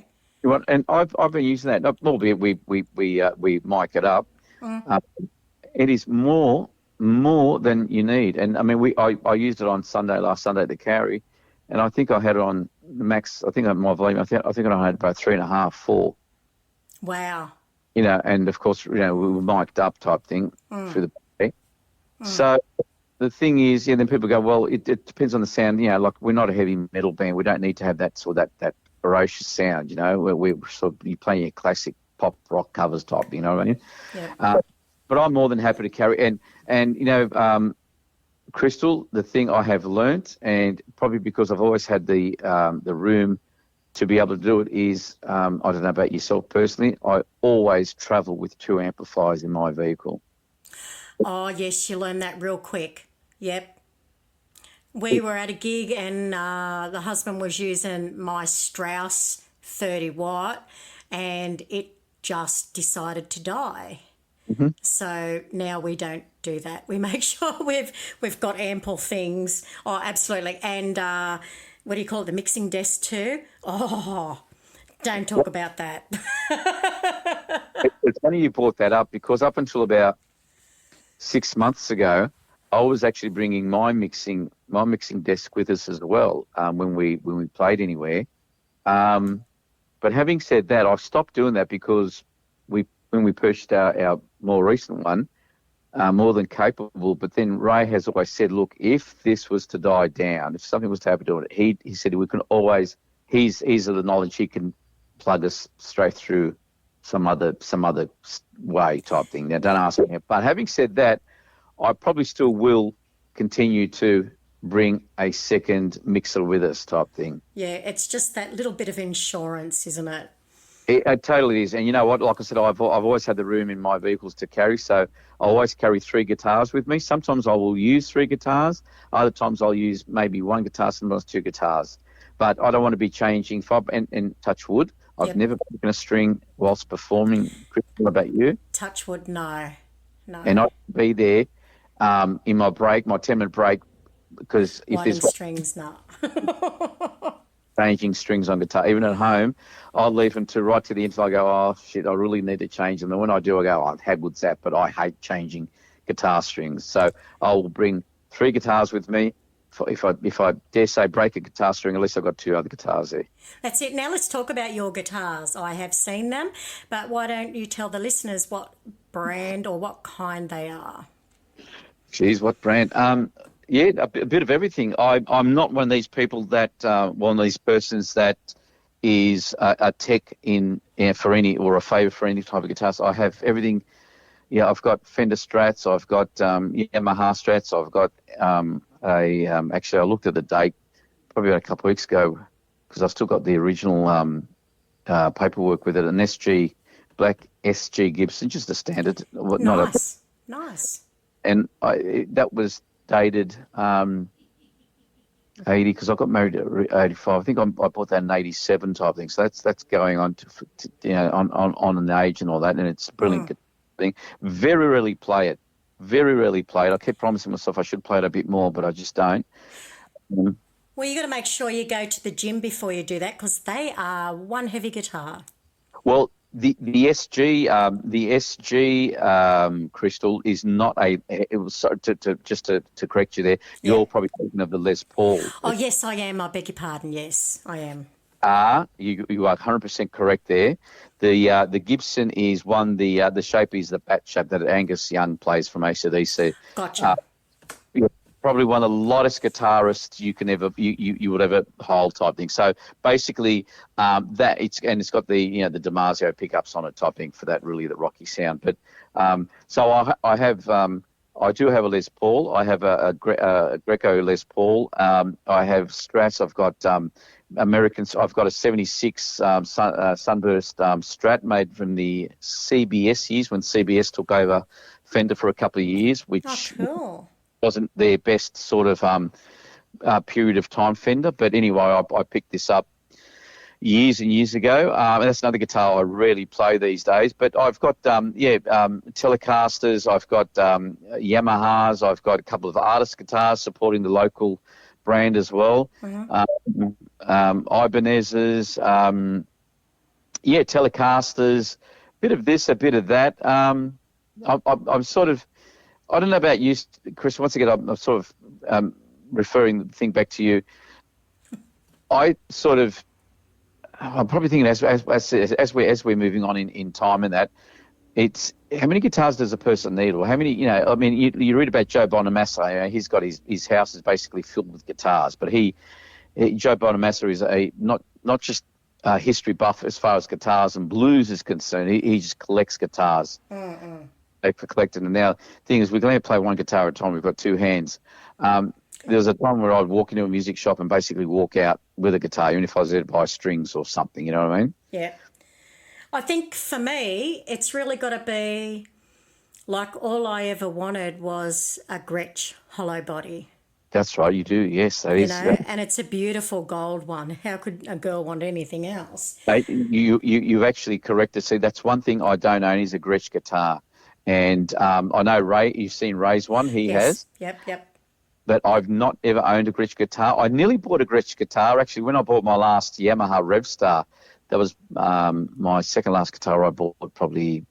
Speaker 2: And I've been using that. Albeit we mic it up. It is more than you need. And I mean, I used it on last Sunday to carry, and I think I had it on the max. I think my volume. I think I had about 3.5, 4.
Speaker 1: Wow.
Speaker 2: And of course, we were mic'd up type thing through the back. So. The thing is, then people go, well, it depends on the sound. Like we're not a heavy metal band. We don't need to have that sort of that ferocious sound. We're sort of playing your classic pop rock covers type. You know what I mean? Yeah. But I'm more than happy to carry. And Crystal, the thing I have learnt, and probably because I've always had the room to be able to do it, is I don't know about yourself personally. I always travel with 2 amplifiers in my vehicle.
Speaker 1: Oh, yes, you learn that real quick. Yep. We were at a gig and the husband was using my Strauss 30 watt and it just decided to die. Mm-hmm. So now we don't do that. We make sure we've got ample things. Oh, absolutely. And what do you call it? The mixing desk too? Oh, don't talk about that.
Speaker 2: It's funny you brought that up because up until about 6 months ago, I was actually bringing my mixing desk with us as well when we played anywhere. But having said that, I stopped doing that because when we purchased our more recent one, more than capable. But then Ray has always said, look, if this was to die down, if something was to happen to it, he said we can always. He's of the knowledge he can plug us straight through some other way type thing. Now, don't ask me. But having said that, I probably still will continue to bring a second mixer with us type thing.
Speaker 1: Yeah, it's just that little bit of insurance, isn't it?
Speaker 2: It totally is. And you know what? Like I said, I've always had the room in my vehicles to carry, so I always carry 3 guitars with me. Sometimes I will use 3 guitars. Other times I'll use maybe 1 guitar, sometimes 2 guitars. But I don't want to be changing. And touch wood, I've never broken a string whilst performing. What about you?
Speaker 1: Touch wood, no.
Speaker 2: And I'd be there in my break, my 10-minute break, because if there's
Speaker 1: strings, no.
Speaker 2: Changing strings on guitar, even at home, I'll leave them right to the end. I go, oh shit, I really need to change them. And when I do, I go, how good's that? But I hate changing guitar strings, so I will bring 3 guitars with me. If I dare say break a guitar string, at least I've got 2 other guitars there.
Speaker 1: That's it. Now let's talk about your guitars. I have seen them, but why don't you tell the listeners what brand or what kind they are?
Speaker 2: Geez, what brand? Yeah, a bit of everything. I'm not one of these people that one of these persons that is a tech for any or a favour for any type of guitar. So I have everything. Yeah, I've got Fender Strats. I've got Yamaha Strats. I've got actually I looked at the date probably about a couple of weeks ago because I've still got the original paperwork with it. An black SG Gibson, just a standard.
Speaker 1: Nice.
Speaker 2: And that was dated 80 because I got married at 85. I think I bought that in 87 type thing. So that's going on to on an age and all that, and it's a brilliant thing. Very rarely play it. I kept promising myself I should play it a bit more, but I just don't.
Speaker 1: Well, you got to make sure you go to the gym before you do that because they are one heavy guitar.
Speaker 2: Well, the SG Crystal is not a. It was to correct you there. You're probably thinking of the Les Paul.
Speaker 1: Oh yes, I am. I beg your pardon. Yes, I am.
Speaker 2: are. You are 100% correct there. The Gibson is one. The shape is the bat shape that Angus Young plays from AC/DC.
Speaker 1: Gotcha.
Speaker 2: You're probably one of the lightest guitarists you would ever hold type thing. So basically, it's got the the Damasio pickups on it type thing for that really the rocky sound. But so I do have a Les Paul. I have a Greco Les Paul. I have Strats. I've got Americans. I've got a 76 Sunburst Strat made from the CBS years when CBS took over Fender for a couple of years, which
Speaker 1: cool.
Speaker 2: wasn't their best sort of period of time Fender. But anyway, I picked this up years and years ago, and that's another guitar I rarely play these days. But I've got Telecasters, I've got Yamahas, I've got a couple of artist guitars supporting the local brand as well. Ibanez's, Telecasters, bit of this, a bit of that. I'm sort of, I don't know about you, Chris. Once again, I'm sort of referring the thing back to you. I'm probably thinking as we're moving on in time and that, it's how many guitars does a person need, or how many, you read about Joe Bonamassa, he's got his house is basically filled with guitars, but Joe Bonamassa is not just a history buff as far as guitars and blues is concerned. He just collects guitars. For collecting. And now the thing is, we can only play one guitar at a time. We've got two hands. There was a time where I'd walk into a music shop and basically walk out with a guitar, even if I was there to buy strings or something, you know what I mean?
Speaker 1: Yeah. I think for me, it's really got to be like all I ever wanted was a Gretsch hollow body.
Speaker 2: That's right, you do, yes. That is.
Speaker 1: And it's a beautiful gold one. How could a girl want anything else?
Speaker 2: You've actually corrected. See, that's one thing I don't own is a Gretsch guitar. And I know Ray, you've seen Ray's one, he has.
Speaker 1: Yep.
Speaker 2: But I've not ever owned a Gretsch guitar. I nearly bought a Gretsch guitar. Actually, when I bought my last Yamaha Revstar, that was my second last guitar I bought probably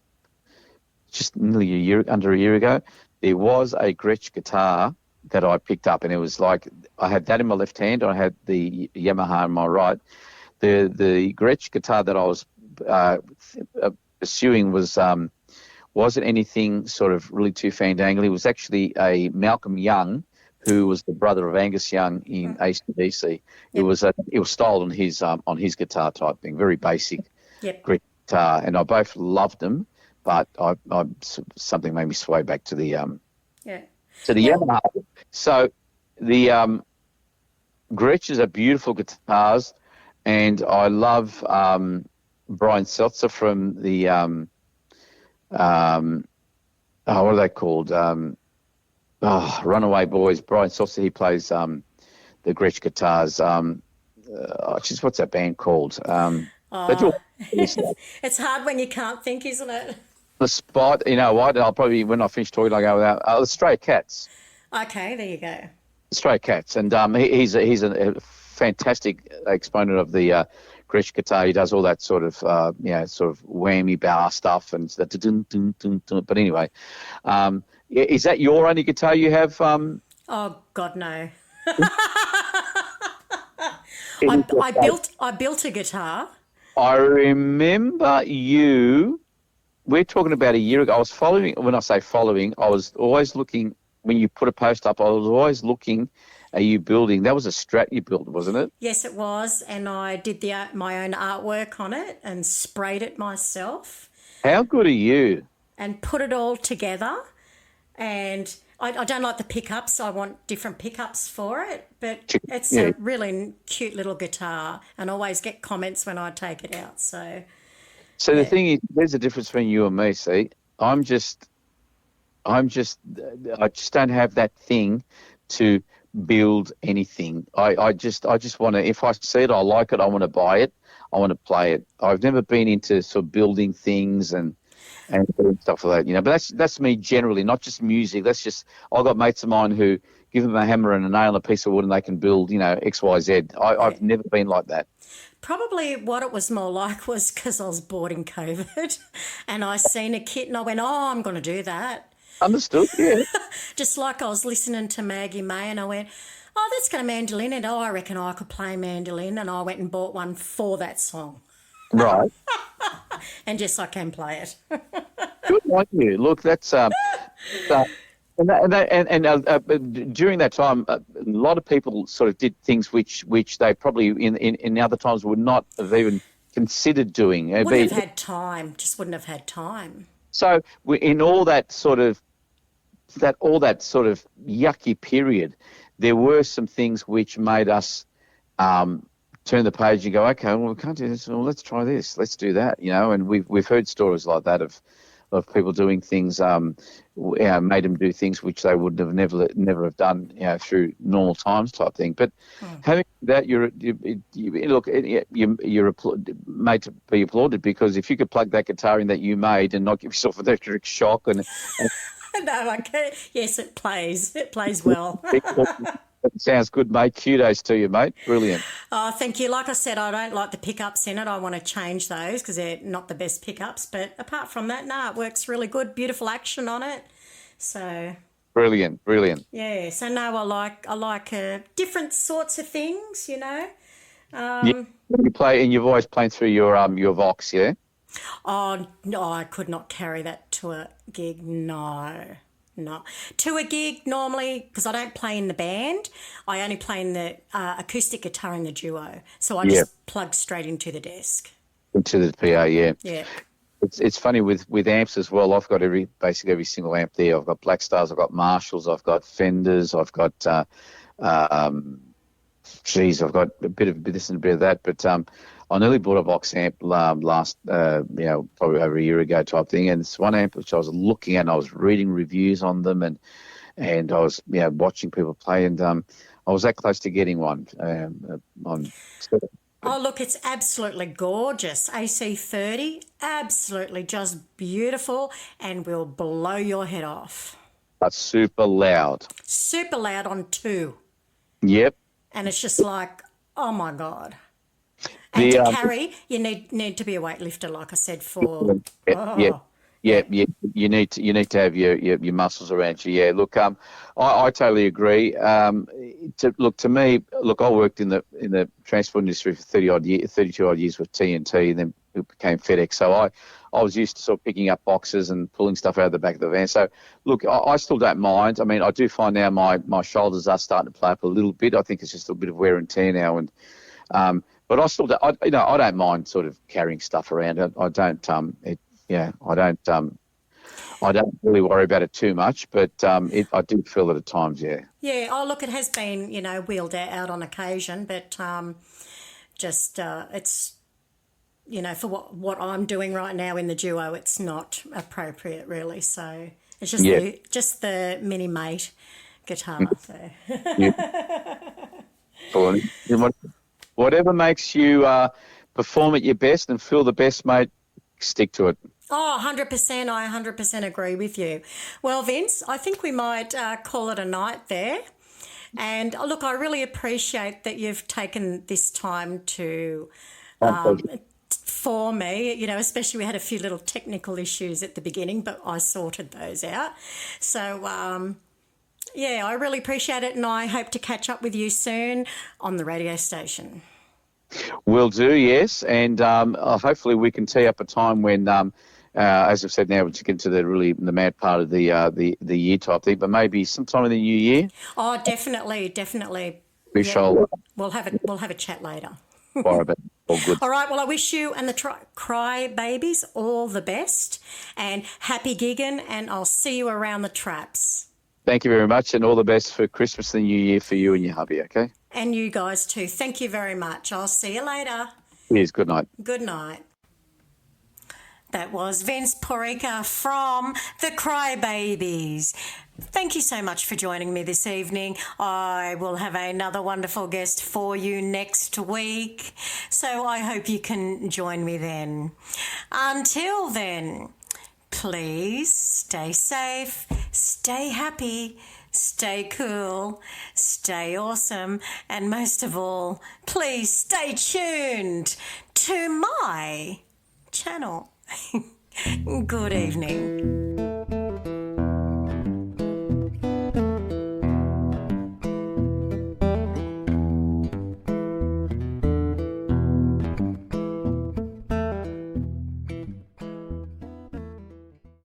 Speaker 2: just nearly under a year ago. There was a Gretsch guitar that I picked up, and it was like I had that in my left hand, and I had the Yamaha in my right. The Gretsch guitar that I was pursuing wasn't anything sort of really too fandangly. It was actually a Malcolm Young, who was the brother of Angus Young in AC/DC. Yep. It was styled on his guitar type thing, very basic Gretsch guitar, and I both loved them, but something made me sway back to the Yamaha. So the Gretsch's are beautiful guitars, and I love Brian Seltzer from the what are they called? Runaway Boys. Brian Seltzer, he plays the Gretsch guitars. What's that band called?
Speaker 1: It's hard when you can't think, isn't it?
Speaker 2: The Spot. You know what? I'll probably, when I finish talking, I'll go with that. The Stray Cats.
Speaker 1: Okay, there you go.
Speaker 2: Stray Cats, and he's a fantastic exponent of the Gretsch guitar. He does all that sort of sort of whammy bar stuff and that. But anyway, is that your only guitar you have?
Speaker 1: Oh God, no. I built a guitar.
Speaker 2: I remember you. We're talking about a year ago. I was following. When I say following, I was always looking. When you put a post up, I was always looking. Are you building? That was a Strat you built, wasn't it?
Speaker 1: Yes, it was, and I did my own artwork on it and sprayed it myself. How
Speaker 2: good are you?
Speaker 1: And put it all together. And I don't like the pickups. I want different pickups for it, but it's a really cute little guitar, and I always get comments when I take it out. So
Speaker 2: the thing is, there's a difference between you and me. See, I just don't have that thing to build anything. I just want to, if I see it, I like it, I want to buy it, I want to play it. I've never been into sort of building things and stuff like that, but that's me generally, not just music. That's just, I've got mates of mine who give them a hammer and a nail and a piece of wood and they can build, X, Y, Z. I've never been like that.
Speaker 1: Probably what it was more like was because I was bored in COVID and I seen a kit and I went, I'm going to do that.
Speaker 2: Understood, yeah.
Speaker 1: Just like I was listening to Maggie May and I went, oh, that's got a mandolin in it. Oh, I reckon I could play mandolin. And I went and bought one for that song.
Speaker 2: Right.
Speaker 1: And yes, I can play it.
Speaker 2: Good on you. Look, that's during that time, a lot of people sort of did things which they probably in other times would not have even considered doing.
Speaker 1: Wouldn't have had time. Just wouldn't have had time.
Speaker 2: So in all that sort of yucky period, there were some things which made us turn the page and go, okay, well, we can't do this. Well, let's try this. Let's do that. And we've heard stories like that of people doing things, made them do things which they would have never have done, through normal times type thing. But having that, you're made to be applauded, because if you could plug that guitar in that you made and not give yourself an electric shock and
Speaker 1: No, I can't. Yes, it plays. It plays well.
Speaker 2: That sounds good, mate. Kudos to you, mate. Brilliant.
Speaker 1: Oh, thank you. Like I said, I don't like the pickups in it. I want to change those because they're not the best pickups. But apart from that, it works really good. Beautiful action on it. So
Speaker 2: brilliant.
Speaker 1: yeah. So no, I like different sorts of things.
Speaker 2: You play, and you've always playing through your Vox, yeah.
Speaker 1: Oh no, I could not carry that to a gig. No. To a gig normally, because I don't play in the band, I only play in the acoustic guitar in the duo. So I just plug straight into the desk.
Speaker 2: Into the PA, yeah.
Speaker 1: Yeah.
Speaker 2: It's funny with amps as well. I've got basically every single amp there. I've got Black Stars, I've got Marshalls, I've got Fenders, I've got I've got a bit of this and a bit of that. But I nearly bought a Vox amp last, probably over a year ago type thing. And it's one amp which I was looking at, and I was reading reviews on them, and I was watching people play, and I was that close to getting one.
Speaker 1: Oh, look, it's absolutely gorgeous. AC30, absolutely just beautiful, and will blow your head off.
Speaker 2: But super loud.
Speaker 1: Super loud on 2.
Speaker 2: Yep.
Speaker 1: And it's just like, oh my God. And to carry, you need to be a weightlifter, like I said, for.
Speaker 2: Yeah. You need to have your muscles around you. Yeah. Look, I totally agree. To me, I worked in the transport industry for 32 odd years with TNT, and then it became FedEx. So I was used to sort of picking up boxes and pulling stuff out of the back of the van. So look, I still don't mind. I mean, I do find now my shoulders are starting to play up a little bit. I think it's just a bit of wear and tear now, and but I still I don't mind sort of carrying stuff around. I don't really worry about it too much, but I do feel it at times, yeah.
Speaker 1: Yeah, oh, look, it has been, wheeled out on occasion, but it's, for what I'm doing right now in the duo, it's not appropriate really. So it's just the mini mate guitar. So.
Speaker 2: Yeah. Whatever makes you perform at your best and feel the best, mate, stick to it.
Speaker 1: Oh, 100%. I 100% agree with you. Well, Vince, I think we might call it a night there. And look, I really appreciate that you've taken this time to for me, especially we had a few little technical issues at the beginning, but I sorted those out. So, I really appreciate it, and I hope to catch up with you soon on the radio station.
Speaker 2: Will do, yes, and hopefully we can tee up a time when, as I've said now, we'll get into the mad part of the year type thing, but maybe sometime in the new year.
Speaker 1: Oh, definitely.
Speaker 2: We shall.
Speaker 1: We'll have a chat later.
Speaker 2: All good.
Speaker 1: All right. Well, I wish you and the Cry Babies all the best, and happy gigging, and I'll see you around the traps.
Speaker 2: Thank you very much, and all the best for Christmas and New Year for you and your hubby, okay?
Speaker 1: And you guys too. Thank you very much. I'll see you later.
Speaker 2: Cheers. Good night.
Speaker 1: Good night. That was Vince Porreca from the Crybabies. Thank you so much for joining me this evening. I will have another wonderful guest for you next week, so I hope you can join me then. Until then, please stay safe, stay happy, stay cool, stay awesome, and most of all, please stay tuned to my channel. Good evening.